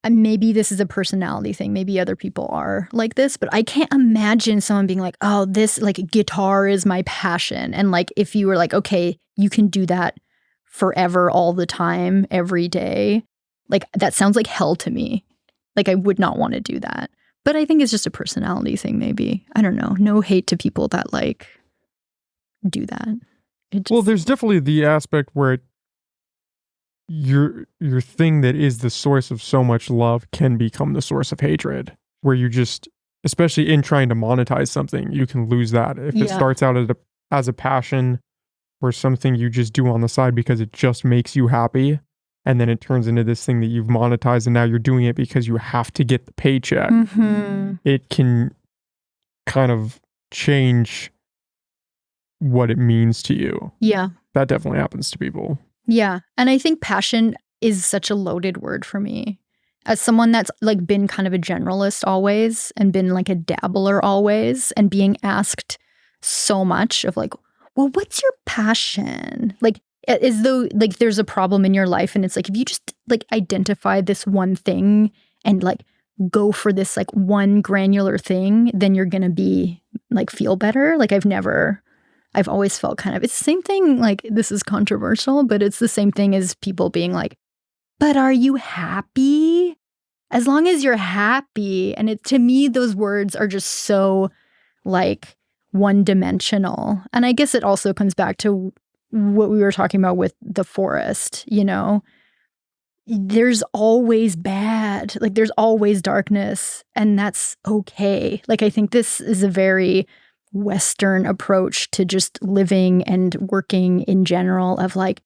Speaker 1: maybe this is a personality thing. Maybe other people are like this, but I can't imagine someone being like, oh, this like guitar is my passion. And like, if you were like, okay, you can do that forever, all the time, every day. Like that sounds like hell to me. Like I would not want to do that. But I think it's just a personality thing, maybe. I don't know. No hate to people that like do that.
Speaker 2: Well, there's definitely the aspect where your thing that is the source of so much love can become the source of hatred, where you just, especially in trying to monetize something, you can lose that. If it starts out as a passion or something you just do on the side because it just makes you happy, and then it turns into this thing that you've monetized and now you're doing it because you have to get the paycheck, it can kind of change what it means to you.
Speaker 1: Yeah.
Speaker 2: That definitely happens to people.
Speaker 1: Yeah. And I think passion is such a loaded word for me. As someone that's like been kind of a generalist always and been like a dabbler always, and being asked so much of like, well, what's your passion? Like, as though like there's a problem in your life and it's like, if you just like identify this one thing and like go for this like one granular thing, then you're gonna be like feel better. Like I've always felt kind of, it's the same thing, like this is controversial, but it's the same thing as people being like, but are you happy? As long as you're happy. And to me, those words are just so like one-dimensional. And I guess it also comes back to what we were talking about with the forest, you know? There's always bad, like there's always darkness, and that's okay. Like I think this is a very Western approach to just living and working in general of like,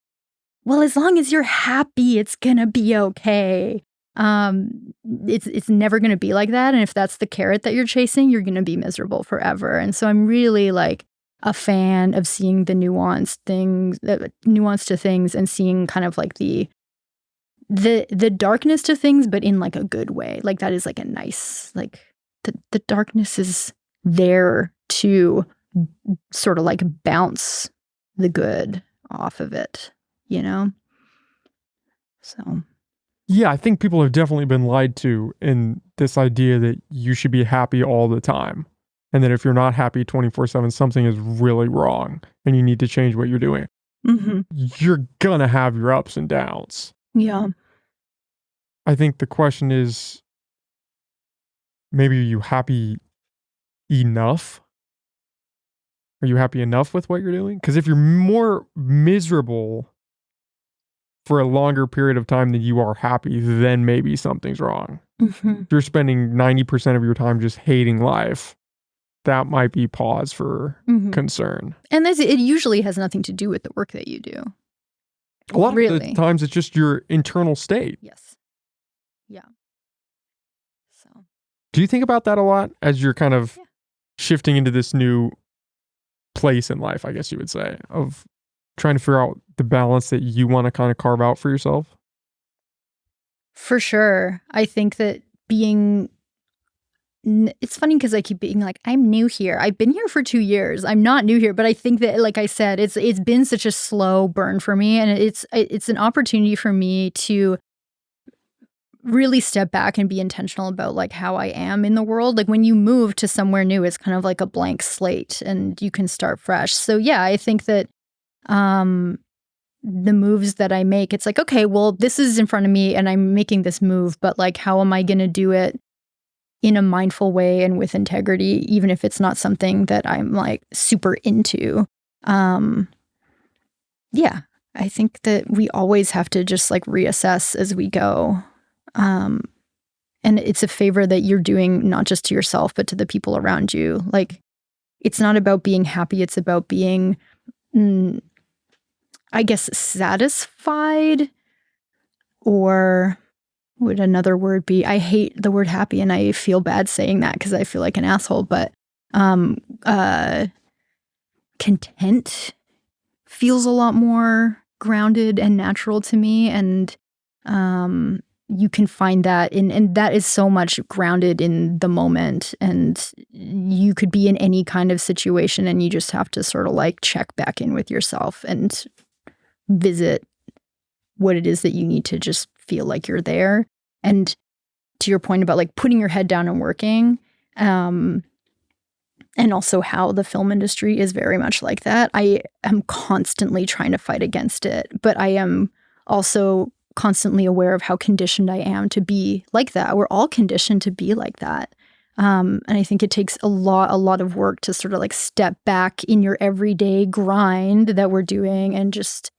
Speaker 1: well, as long as you're happy, it's gonna be okay. It's never gonna be like that. And if that's the carrot that you're chasing, you're gonna be miserable forever. And so I'm really like a fan of seeing the nuance to things, and seeing kind of like the darkness to things, but in like a good way. Like that is like a nice, like the darkness is there to sort of like bounce the good off of it, you know? So.
Speaker 2: Yeah, I think people have definitely been lied to in this idea that you should be happy all the time. And that if you're not happy 24/7, something is really wrong and you need to change what you're doing. You're gonna have your ups and downs.
Speaker 1: Yeah.
Speaker 2: I think the question is, maybe are you happy enough? Are you happy enough with what you're doing? Because if you're more miserable for a longer period of time than you are happy, then maybe something's wrong. If you're spending 90% of your time just hating life, that might be pause for concern.
Speaker 1: And it usually has nothing to do with the work that you do.
Speaker 2: A lot of the times it's just your internal state.
Speaker 1: Yes. Yeah. So.
Speaker 2: Do you think about that a lot as you're kind of shifting into this new place in life, I guess you would say, of trying to figure out the balance that you want to kind of carve out for yourself?
Speaker 1: For sure. I think that it's funny because I keep being like, I'm new here. I've been here for 2 years. I'm not new here, but I think that, like I said, it's been such a slow burn for me, and it's an opportunity for me to really step back and be intentional about like how I am in the world. Like when you move to somewhere new, it's kind of like a blank slate and you can start fresh. So yeah, I think that the moves that I make, it's like, okay, well, this is in front of me and I'm making this move, but like, how am I going to do it in a mindful way and with integrity, even if it's not something that I'm like super into? Yeah, I think that we always have to just like reassess as we go. And it's a favor that you're doing not just to yourself, but to the people around you. Like, it's not about being happy. It's about being, I guess, satisfied Or would another word be? I hate the word happy, and I feel bad saying that because I feel like an asshole, but content feels a lot more grounded and natural to me. And you can find that and that is so much grounded in the moment. And you could be in any kind of situation and you just have to sort of like check back in with yourself and visit what it is that you need to just feel like you're there. And to your point about like putting your head down and working, and also how the film industry is very much like that. I am constantly trying to fight against it, but I am also constantly aware of how conditioned I am to be like that. We're all conditioned to be like that. And I think it takes a lot of work to sort of like step back in your everyday grind that we're doing and just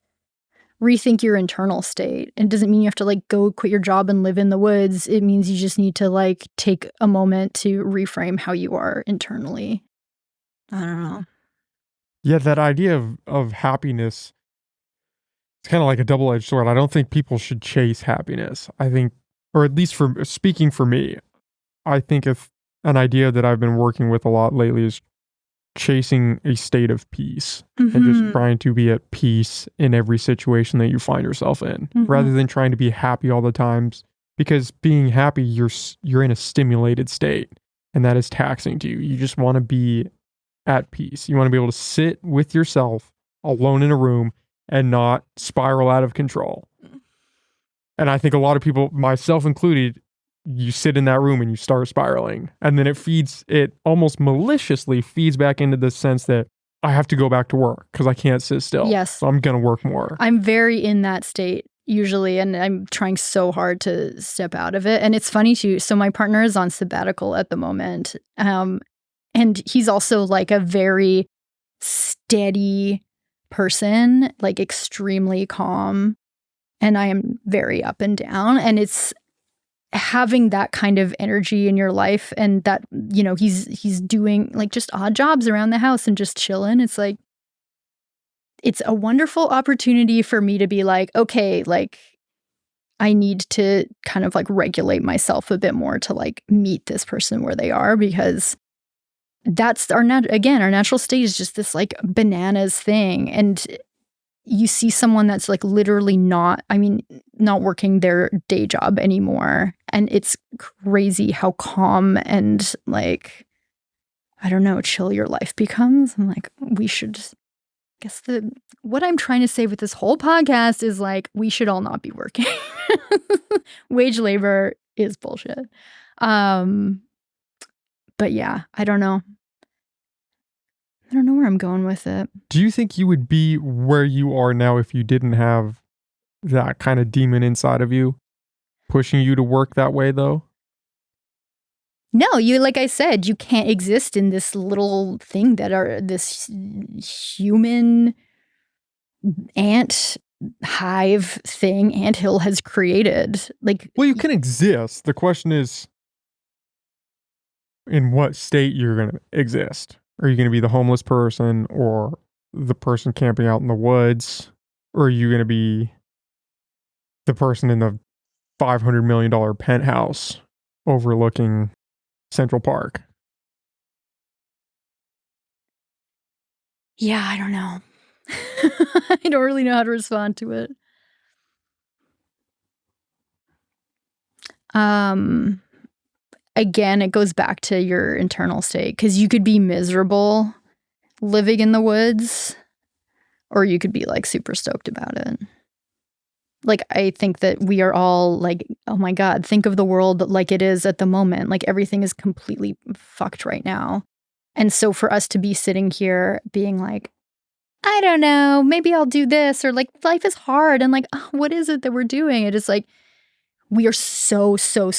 Speaker 1: rethink your internal state. It doesn't mean you have to like go quit your job and live in the woods. It means you just need to like take a moment to reframe how you are internally. I don't know.
Speaker 2: Yeah, that idea of happiness, it's kind of like a double-edged sword. I don't think people should chase happiness. I think, or at least for speaking for me, I think if an idea that I've been working with a lot lately is chasing a state of peace and just trying to be at peace in every situation that you find yourself in, rather than trying to be happy all the times. Because being happy, you're in a stimulated state, and that is taxing to you. You just want to be at peace. You want to be able to sit with yourself alone in a room and not spiral out of control. And I think a lot of people, myself included, you sit in that room and you start spiraling. And then it almost maliciously feeds back into the sense that I have to go back to work because I can't sit still.
Speaker 1: Yes.
Speaker 2: So I'm going to work more.
Speaker 1: I'm very in that state usually, and I'm trying so hard to step out of it. And it's funny too. So my partner is on sabbatical at the moment. And he's also like a very steady person, like extremely calm. And I am very up and down. And it's having that kind of energy in your life and that, you know, he's doing like just odd jobs around the house and just chilling. It's like, it's a wonderful opportunity for me to be like, okay, like I need to kind of like regulate myself a bit more to like meet this person where they are, because that's our natural state is just this like bananas thing. And you see someone that's like literally not working their day job anymore. And it's crazy how calm and like, I don't know, chill your life becomes. I'm like, we should just, I guess what I'm trying to say with this whole podcast is like, we should all not be working. Wage labor is bullshit. But yeah, I don't know. I don't know where I'm going with it.
Speaker 2: Do you think you would be where you are now if you didn't have that kind of demon inside of you pushing you to work that way, though?
Speaker 1: No, like I said, you can't exist in this little thing that are this human ant hive thing anthill has created. Like,
Speaker 2: well, you can exist. The question is, in what state you're going to exist. Are you going to be the homeless person or the person camping out in the woods? Or are you going to be the person in the $500 million penthouse overlooking Central Park?
Speaker 1: Yeah, I don't know. I don't really know how to respond to it. Again, it goes back to your internal state, because you could be miserable living in the woods, or you could be like super stoked about it. Like, I think that we are all like, oh my God, think of the world like it is at the moment. Like, everything is completely fucked right now. And so for us to be sitting here being like, I don't know, maybe I'll do this, or like, life is hard, and like, oh, what is it that we're doing? It is like, we are so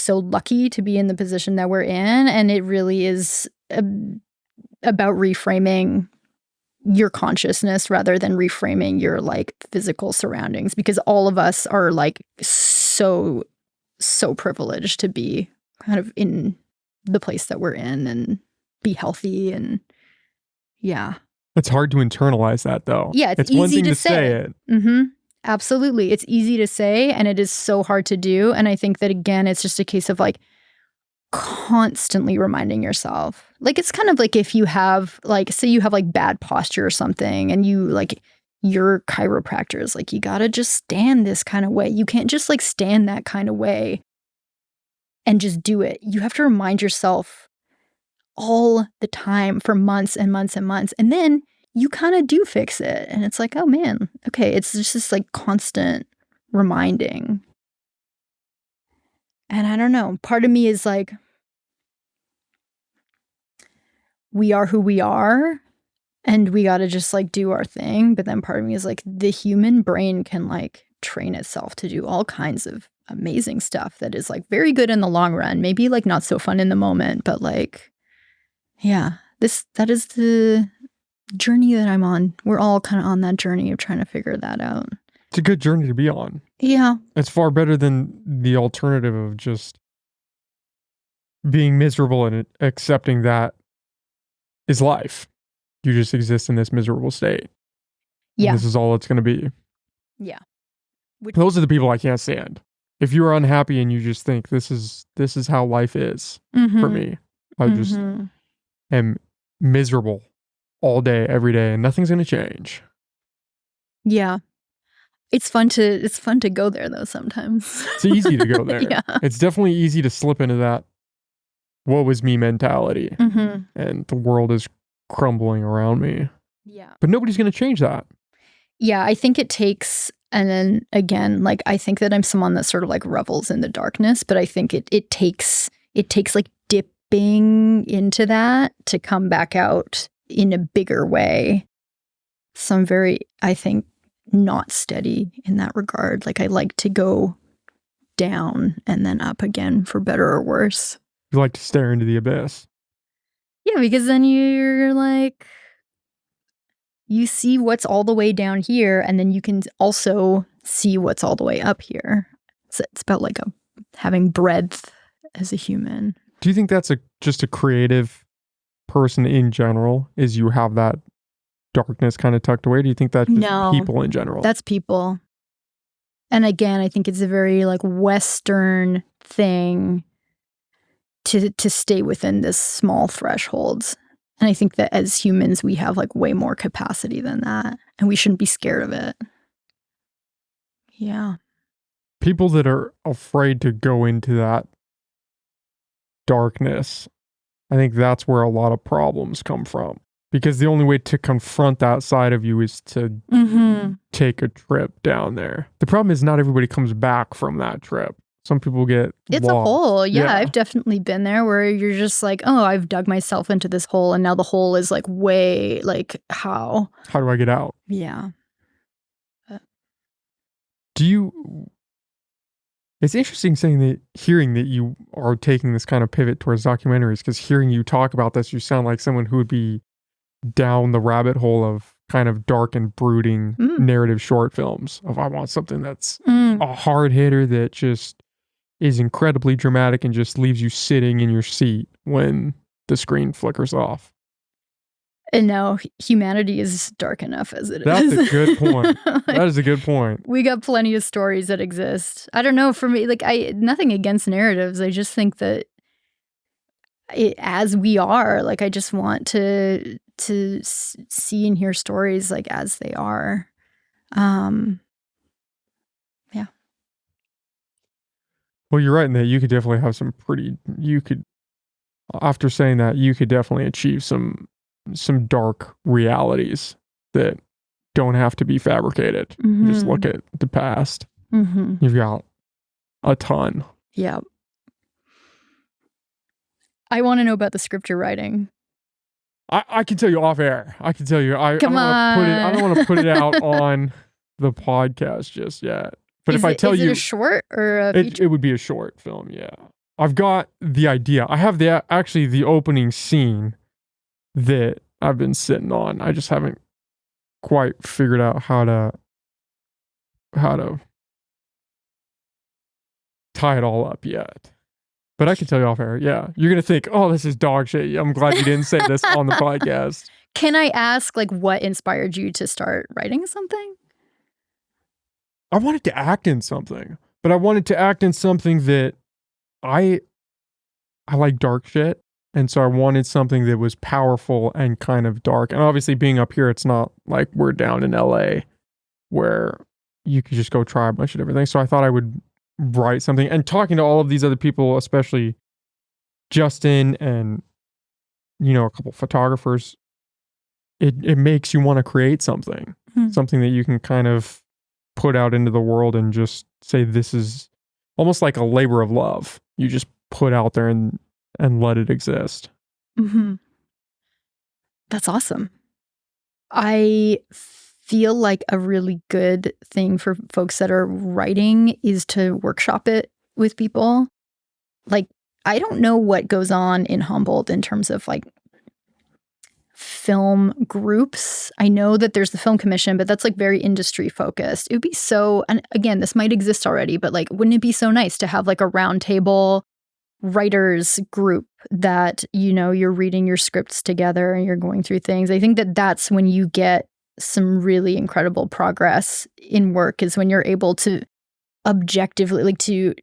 Speaker 1: lucky to be in the position that we're in. And it really is about reframing your consciousness rather than reframing your like physical surroundings, because all of us are like so privileged to be kind of in the place that we're in and be healthy. And yeah.
Speaker 2: It's hard to internalize that, though.
Speaker 1: Yeah, it's
Speaker 2: one
Speaker 1: easy
Speaker 2: thing
Speaker 1: to
Speaker 2: say it.
Speaker 1: Mm-hmm. Absolutely. It's easy to say and it is so hard to do. And I think that, again, it's just a case of like constantly reminding yourself. Like, it's kind of like if you have, like, say you have like bad posture or something and you like, your chiropractor is like, you gotta just stand this kind of way. You can't just like stand that kind of way and just do it. You have to remind yourself all the time for months and months and months. And then you kind of do fix it. And it's like, oh man, okay. It's just this like constant reminding. And I don't know. Part of me is like, we are who we are and we got to just like do our thing. But then part of me is like, the human brain can like train itself to do all kinds of amazing stuff that is like very good in the long run. Maybe like not so fun in the moment, but like, yeah, that is the journey that I'm on. We're all kind of on that journey of trying to figure that out.
Speaker 2: It's a good journey to be on.
Speaker 1: Yeah.
Speaker 2: It's far better than the alternative of just being miserable and accepting that is life. You just exist in this miserable state.
Speaker 1: Yeah.
Speaker 2: And this is all it's going to be.
Speaker 1: Yeah.
Speaker 2: Those are the people I can't stand. If you're unhappy and you just think this is how life is for me, I just am miserable all day, every day, and nothing's going to change.
Speaker 1: Yeah. It's fun to go there though sometimes.
Speaker 2: It's easy to go there.
Speaker 1: Yeah.
Speaker 2: It's definitely easy to slip into that woe is me mentality. And the world is crumbling around me.
Speaker 1: Yeah.
Speaker 2: But nobody's going to change that. Yeah,
Speaker 1: I think it takes, and then again, like I think that I'm someone that sort of like revels in the darkness, but I think it takes like dipping into that to come back out in a bigger way. So I'm very, I think, not steady in that regard. Like I like to go down and then up again, for better or worse.
Speaker 2: You like to stare into the abyss.
Speaker 1: Yeah, because then you're like, you see what's all the way down here, and then you can also see what's all the way up here. So it's about like having breadth as a human.
Speaker 2: Do you think that's just a creative person in general? Is you have that darkness kind of tucked away? Do you think that's just people in general?
Speaker 1: That's people. And again, I think it's a very like Western thing to stay within this small thresholds. And I think that as humans, we have like way more capacity than that. And we shouldn't be scared of it. Yeah.
Speaker 2: People that are afraid to go into that darkness, I think that's where a lot of problems come from. Because the only way to confront that side of you is to take a trip down there. The problem is not everybody comes back from that trip. Some people get
Speaker 1: It's
Speaker 2: lost.
Speaker 1: a hole. Yeah, I've definitely been there where you're just like, oh, I've dug myself into this hole and now the hole is like way, like, how?
Speaker 2: How do I get out?
Speaker 1: Yeah.
Speaker 2: It's interesting hearing that you are taking this kind of pivot towards documentaries, because hearing you talk about this, you sound like someone who would be down the rabbit hole of kind of dark and brooding narrative short films of I want something that's a hard hitter that just is incredibly dramatic and just leaves you sitting in your seat when the screen flickers off.
Speaker 1: And now humanity is dark enough as it is.
Speaker 2: That's a good point. That is a good point.
Speaker 1: We got plenty of stories that exist. I don't know, for me, like nothing against narratives. I just think that as we are, like I just want to see and hear stories like as they are. Yeah.
Speaker 2: Well, you're right in that you could definitely have after saying that, you could definitely achieve some dark realities that don't have to be fabricated. Just look at the past. You've got a ton.
Speaker 1: Yeah. I want to know about the script you're writing.
Speaker 2: I can tell you off air. I can tell you. I don't want to put it out on the podcast just yet. But if I tell you,
Speaker 1: is it a short or a feature?
Speaker 2: It would be a short film. Yeah, I've got the idea. I have the opening scene that I've been sitting on. I just haven't quite figured out how to tie it all up yet. But I can tell you off air. Yeah, you're gonna think, oh, this is dog shit. I'm glad you didn't say this on the podcast.
Speaker 1: Can I ask, like, what inspired you to start writing something?
Speaker 2: I wanted to act in something, but I wanted to act in something that I like dark shit. And so I wanted something that was powerful and kind of dark. And obviously being up here, it's not like we're down in LA where you could just go try a bunch of different things. So I thought I would write something, and talking to all of these other people, especially Justin and, a couple photographers, it makes you want to create something, something that you can kind of put out into the world and just say, this is almost like a labor of love. You just put out there and let it exist.
Speaker 1: Mm-hmm. That's awesome. I feel like a really good thing for folks that are writing is to workshop it with people. Like, I don't know what goes on in Humboldt in terms of like film groups. I know that there's the film commission, but that's like very industry focused. It would be so, and again, this might exist already, but like, wouldn't it be so nice to have like a round table writers group that, you're reading your scripts together and you're going through things? I think that that's when you get some really incredible progress in work, is when you're able to objectively, like, to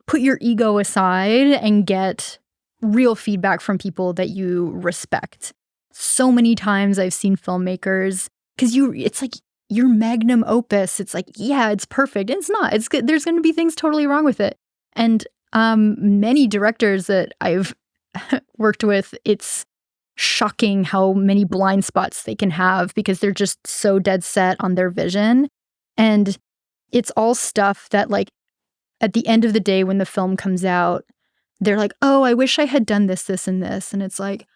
Speaker 1: put your ego aside and get real feedback from people that you respect. So many times I've seen filmmakers, because it's like your magnum opus. It's like, yeah, it's perfect. And it's not. It's good. There's going to be things totally wrong with it. And many directors that I've worked with, it's shocking how many blind spots they can have because they're just so dead set on their vision. And it's all stuff that, like, at the end of the day, when the film comes out, they're like, oh, I wish I had done this, this, and this. And it's like,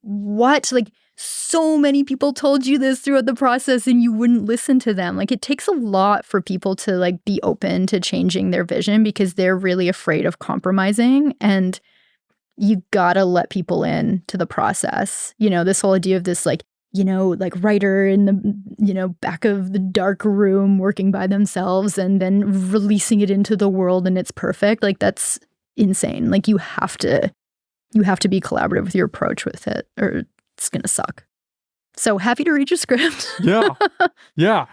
Speaker 1: what? Like, so many people told you this throughout the process and you wouldn't listen to them. Like, it takes a lot for people to, like, be open to changing their vision because they're really afraid of compromising. And you gotta let people in to the process. This whole idea of this, like, like writer in the, back of the dark room working by themselves and then releasing it into the world and it's perfect. Like, that's insane. Like, you have to be collaborative with your approach with it or it's going to suck. So happy to read your script.
Speaker 2: Yeah. Yeah.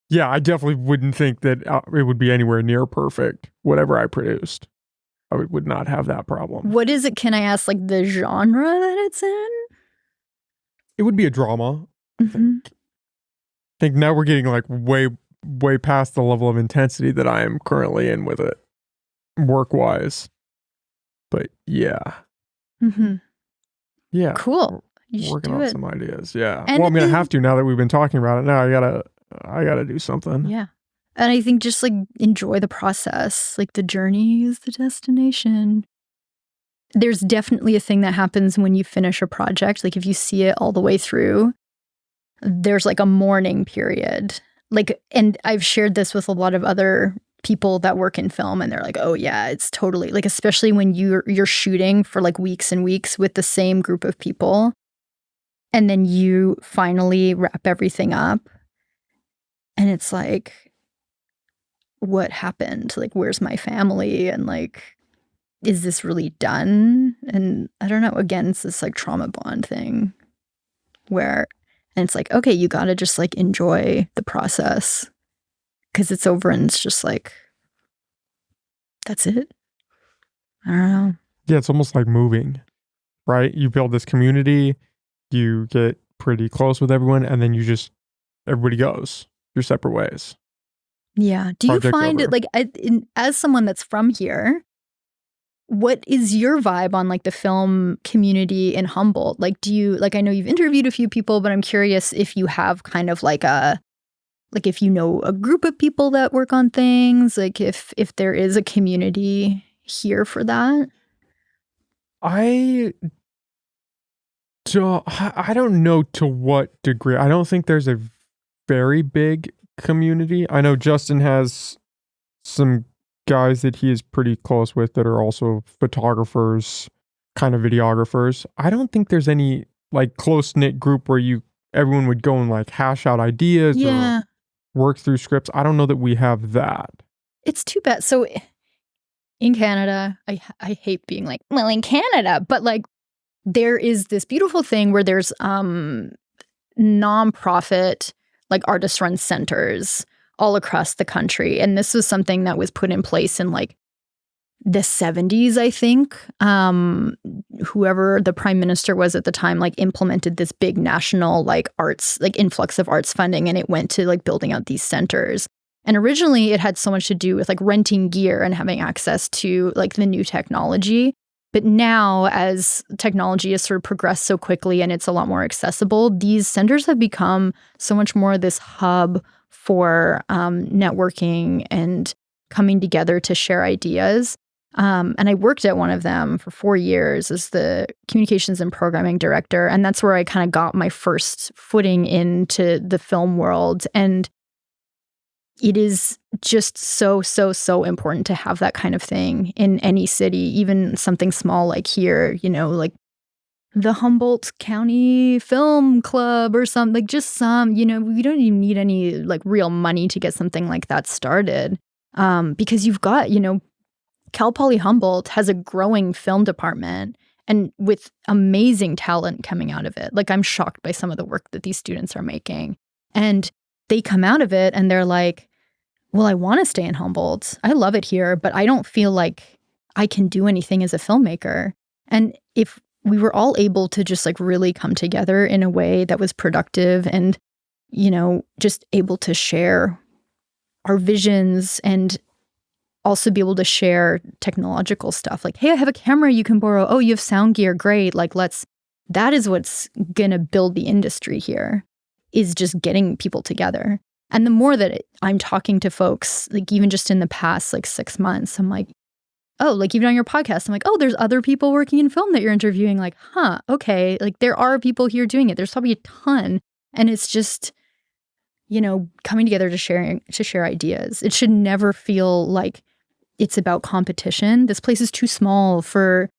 Speaker 2: Yeah. I definitely wouldn't think that it would be anywhere near perfect, whatever I produced. I would not have that problem.
Speaker 1: What is it? Can I ask, like, the genre that it's in?
Speaker 2: It would be a drama.
Speaker 1: Mm-hmm.
Speaker 2: I think now we're getting like way, way past the level of intensity that I am currently in with it, work-wise. But yeah.
Speaker 1: Mm-hmm.
Speaker 2: Yeah.
Speaker 1: Cool.
Speaker 2: Working on some ideas. Yeah.
Speaker 1: And
Speaker 2: well, I'm going to have to now that we've been talking about it. Now I gotta do something.
Speaker 1: Yeah. And I think just, like, enjoy the process. Like, the journey is the destination. There's definitely a thing that happens when you finish a project. Like, if you see it all the way through, there's like a mourning period. Like, and I've shared this with a lot of other people that work in film, and they're like, oh yeah, it's totally, like, especially when you're shooting for like weeks and weeks with the same group of people, and then you finally wrap everything up, and it's like, what happened? Like, where's my family? And like, is this really done? And I don't know. Again, it's this like trauma bond thing where, and it's like, okay, you gotta just like enjoy the process because it's over and it's just like, that's it. I don't know.
Speaker 2: Yeah, it's almost like moving, right? You build this community, you get pretty close with everyone, and then everybody goes your separate ways.
Speaker 1: Yeah. Do you find it, like, as someone that's from here, what is your vibe on like the film community in Humboldt? Like, do you, like, I know you've interviewed a few people, but I'm curious if you have kind of like if you know a group of people that work on things, like if there is a community here for that.
Speaker 2: I don't know to what degree. I don't think there's a very big community. I know Justin has some guys that he is pretty close with that are also photographers, kind of videographers. I don't think there's any like close-knit group where everyone would go and like hash out ideas or work through scripts. I don't know that we have that.
Speaker 1: It's too bad. So in Canada, I hate being like, well, in Canada, but like there is this beautiful thing where there's nonprofit like artist-run centers all across the country. And this was something that was put in place in like the 70s, I think. Whoever the prime minister was at the time, like implemented this big national like arts, like influx of arts funding, and it went to like building out these centers. And originally it had so much to do with like renting gear and having access to like the new technology. But now, as technology has sort of progressed so quickly and it's a lot more accessible, these centers have become so much more this hub for networking and coming together to share ideas. And I worked at one of them for 4 years as the communications and programming director. And that's where I kind of got my first footing into the film world. And it is just so, so, so important to have that kind of thing in any city, even something small like here, you know, like the Humboldt County Film Club or something, like just some, you know, we don't even need any like real money to get something like that started. Because you've got, you know, Cal Poly Humboldt has a growing film department and with amazing talent coming out of it. Like I'm shocked by some of the work that these students are making. And they come out of it and they're like, well, I want to stay in Humboldt. I love it here, but I don't feel like I can do anything as a filmmaker. And if we were all able to just like really come together in a way that was productive and, you know, just able to share our visions and also be able to share technological stuff. Like, hey, I have a camera you can borrow. Oh, you have sound gear. Great. Like, that is what's going to build the industry here, is just getting people together. And the more that I'm talking to folks, like even just in the past like 6 months, I'm like, oh, like even on your podcast, I'm like, oh, there's other people working in film that you're interviewing. Like, huh, okay. Like there are people here doing it. There's probably a ton. And it's just, you know, coming together to share ideas. It should never feel like it's about competition. This place is too small for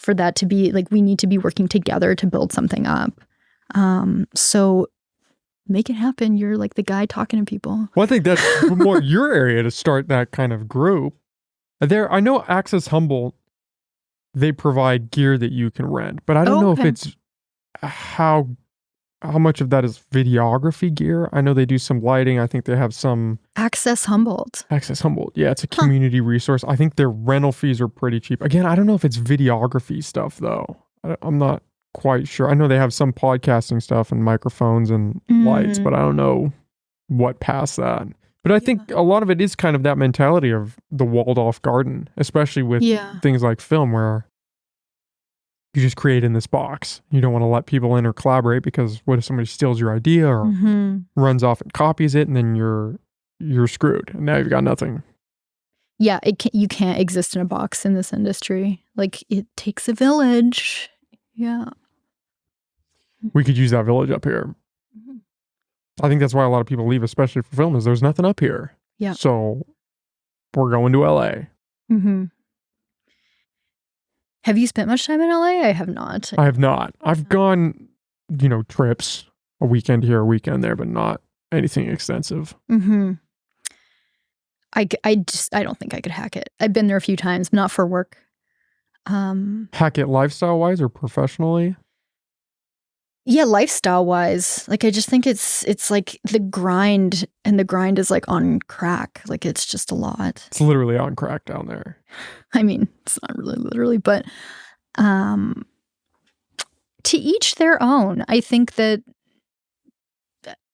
Speaker 1: that to be like, we need to be working together to build something up. So make it happen. You're like the guy talking to people.
Speaker 2: Well, I think that's more your area to start that kind of group. I know Access Humboldt, they provide gear that you can rent, but I don't know if it's how much of that is videography gear. I know they do some lighting. I think they have some
Speaker 1: Access Humboldt.
Speaker 2: Yeah, it's a community resource. I think their rental fees are pretty cheap. Again, I don't know if it's videography stuff though. I'm not quite sure. I know they have some podcasting stuff and microphones and lights, but I don't know what past that. But I think a lot of it is kind of that mentality of the walled off garden, especially with things like film where you just create in this box. You don't want to let people in or collaborate because what if somebody steals your idea or runs off and copies it, and then you're screwed. And now you've got nothing.
Speaker 1: Yeah, you can't exist in a box in this industry. Like it takes a village. Yeah.
Speaker 2: We could use that village up here. I think that's why a lot of people leave, especially for film, is there's nothing up here.
Speaker 1: Yeah.
Speaker 2: So we're going to LA.
Speaker 1: Have you spent much time in LA? I have not.
Speaker 2: I have not. I've gone, you know, trips, a weekend here, a weekend there, but not anything extensive.
Speaker 1: I don't think I could hack it. I've been there a few times, not for work.
Speaker 2: Hack it lifestyle-wise or professionally?
Speaker 1: Yeah, lifestyle-wise. Like, I just think it's like the grind, and the grind is like on crack. Like, it's just a lot.
Speaker 2: It's literally on crack down there.
Speaker 1: I mean, it's not really literally, but to each their own. I think that,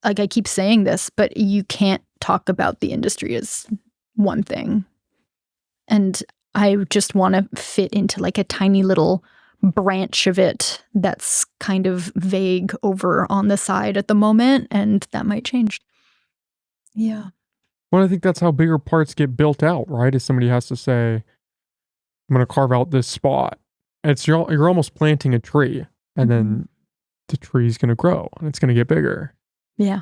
Speaker 1: like I keep saying this, but you can't talk about the industry as one thing. And I just want to fit into like a tiny little branch of it that's kind of vague over on the side at the moment, and that might change. Yeah.
Speaker 2: Well, I think that's how bigger parts get built out, right? Is somebody has to say, I'm going to carve out this spot. You're almost planting a tree, and then the tree's going to grow, and it's going to get bigger.
Speaker 1: Yeah.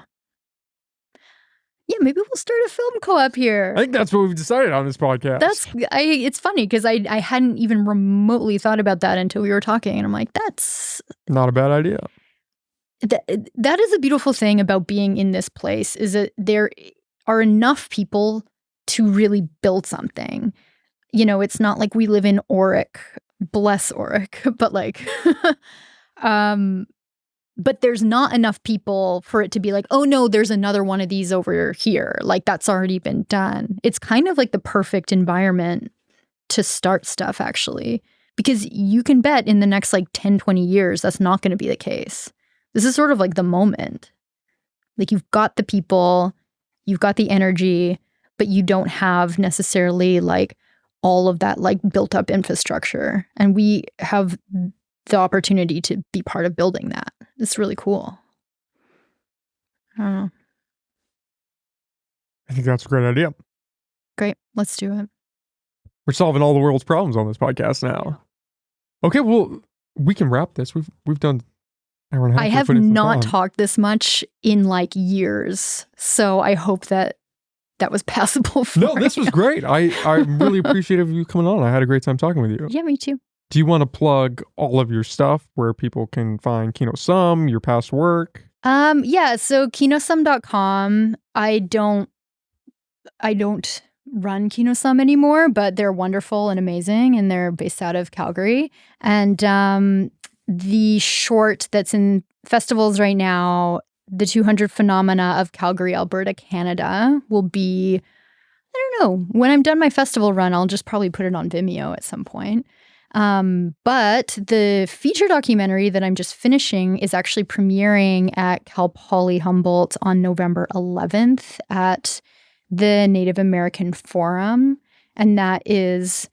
Speaker 1: Yeah, maybe we'll start a film co-op here.
Speaker 2: I think that's what we've decided on this podcast.
Speaker 1: It's funny because I hadn't even remotely thought about that until we were talking, and I'm like, that's
Speaker 2: not a bad idea.
Speaker 1: That is a beautiful thing about being in this place, is that there are enough people to really build something. You know, it's not like we live in Oric, bless Oric, but like but there's not enough people for it to be like, oh no, there's another one of these over here. Like that's already been done. It's kind of like the perfect environment to start stuff, actually, because you can bet in the next like 10, 20 years, that's not going to be the case. This is sort of like the moment. Like you've got the people, you've got the energy, but you don't have necessarily like all of that like built up infrastructure. And we have the opportunity to be part of building that. It's really cool. I don't know.
Speaker 2: I think that's a great idea.
Speaker 1: Great. Let's do it.
Speaker 2: We're solving all the world's problems on this podcast now. Okay, well, we can wrap this. We've done an hour and a half.
Speaker 1: I have not talked this much in like years, so I hope that was passable for
Speaker 2: No, this was great. I'm really appreciative of you coming on. I had a great time talking with you.
Speaker 1: Yeah, me too.
Speaker 2: Do you want to plug all of your stuff where people can find Kino Sum, your past work?
Speaker 1: Yeah, so kinosum.com. I don't run Kino Sum anymore, but they're wonderful and amazing, and they're based out of Calgary. And the short that's in festivals right now, The 200 Phenomena of Calgary, Alberta, Canada, will be, I don't know, when I'm done my festival run, I'll just probably put it on Vimeo at some point. But the feature documentary that I'm just finishing is actually premiering at Cal Poly Humboldt on November 11th at the Native American Forum. And that is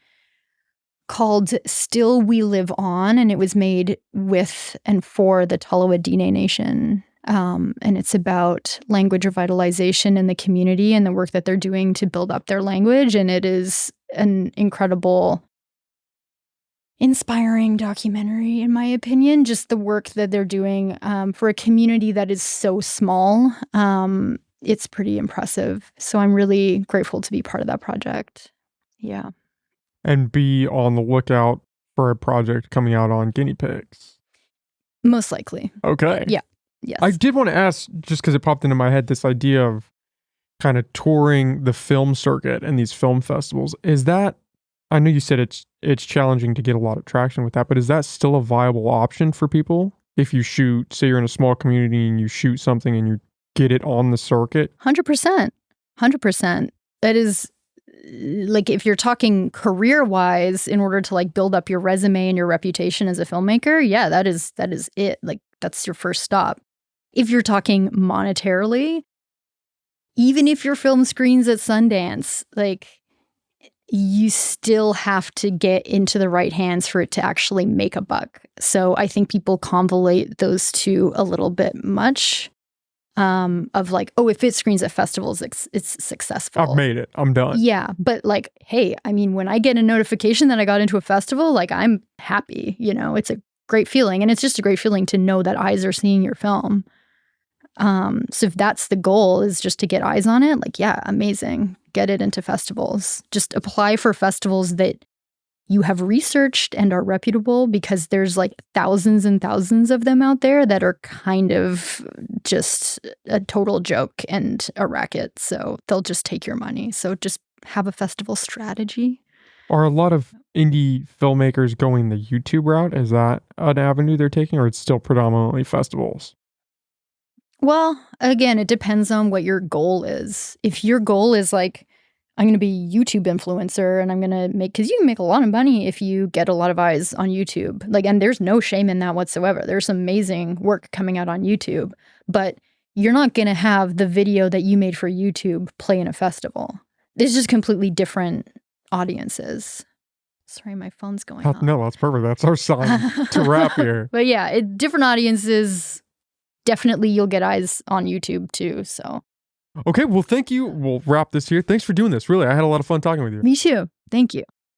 Speaker 1: called Still We Live On. And it was made with and for the Tolowa-Dine Nation. And it's about language revitalization in the community and the work that they're doing to build up their language. And it is an incredible, inspiring documentary, in my opinion. Just the work that they're doing for a community that is so small. It's pretty impressive. So I'm really grateful to be part of that project. Yeah.
Speaker 2: And be on the lookout for a project coming out on guinea pigs.
Speaker 1: Most likely.
Speaker 2: Okay.
Speaker 1: Yeah. Yes.
Speaker 2: I did want to ask, just because it popped into my head, this idea of kind of touring the film circuit and these film festivals. Is that, I know you said it's challenging to get a lot of traction with that, but is that still a viable option for people? If you shoot, say you're in a small community and you shoot something and you get it on the circuit?
Speaker 1: 100%. 100%. That is, like, if you're talking career-wise, in order to like build up your resume and your reputation as a filmmaker, yeah, that is it. Like, that's your first stop. If you're talking monetarily, even if your film screens at Sundance, like, you still have to get into the right hands for it to actually make a buck. So I think people convolute those two a little bit much. Of like, oh, if it screens at festivals, it's successful.
Speaker 2: I've made it. I'm done.
Speaker 1: Yeah. But like, hey, I mean, when I get a notification that I got into a festival, like, I'm happy, it's a great feeling. And it's just a great feeling to know that eyes are seeing your film. So if that's the goal, is just to get eyes on it, like, yeah, amazing. Get it into festivals. Just apply for festivals that you have researched and are reputable, because there's like thousands and thousands of them out there that are kind of just a total joke and a racket. So they'll just take your money. So just have a festival strategy.
Speaker 2: Are a lot of indie filmmakers going the YouTube route? Is that an avenue they're taking, or it's still predominantly festivals?
Speaker 1: Well, again, it depends on what your goal is. If your goal is like, I'm going to be a YouTube influencer and I'm going to make, because you can make a lot of money if you get a lot of eyes on YouTube. Like, and there's no shame in that whatsoever. There's some amazing work coming out on YouTube, but you're not going to have the video that you made for YouTube play in a festival. There's just completely different audiences. Sorry, my phone's going off.
Speaker 2: No, that's perfect. That's our sign to wrap here.
Speaker 1: But yeah, different audiences, definitely you'll get eyes on YouTube too, so.
Speaker 2: Okay, well, thank you. We'll wrap this here. Thanks for doing this. Really, I had a lot of fun talking with you.
Speaker 1: Me too. Thank you.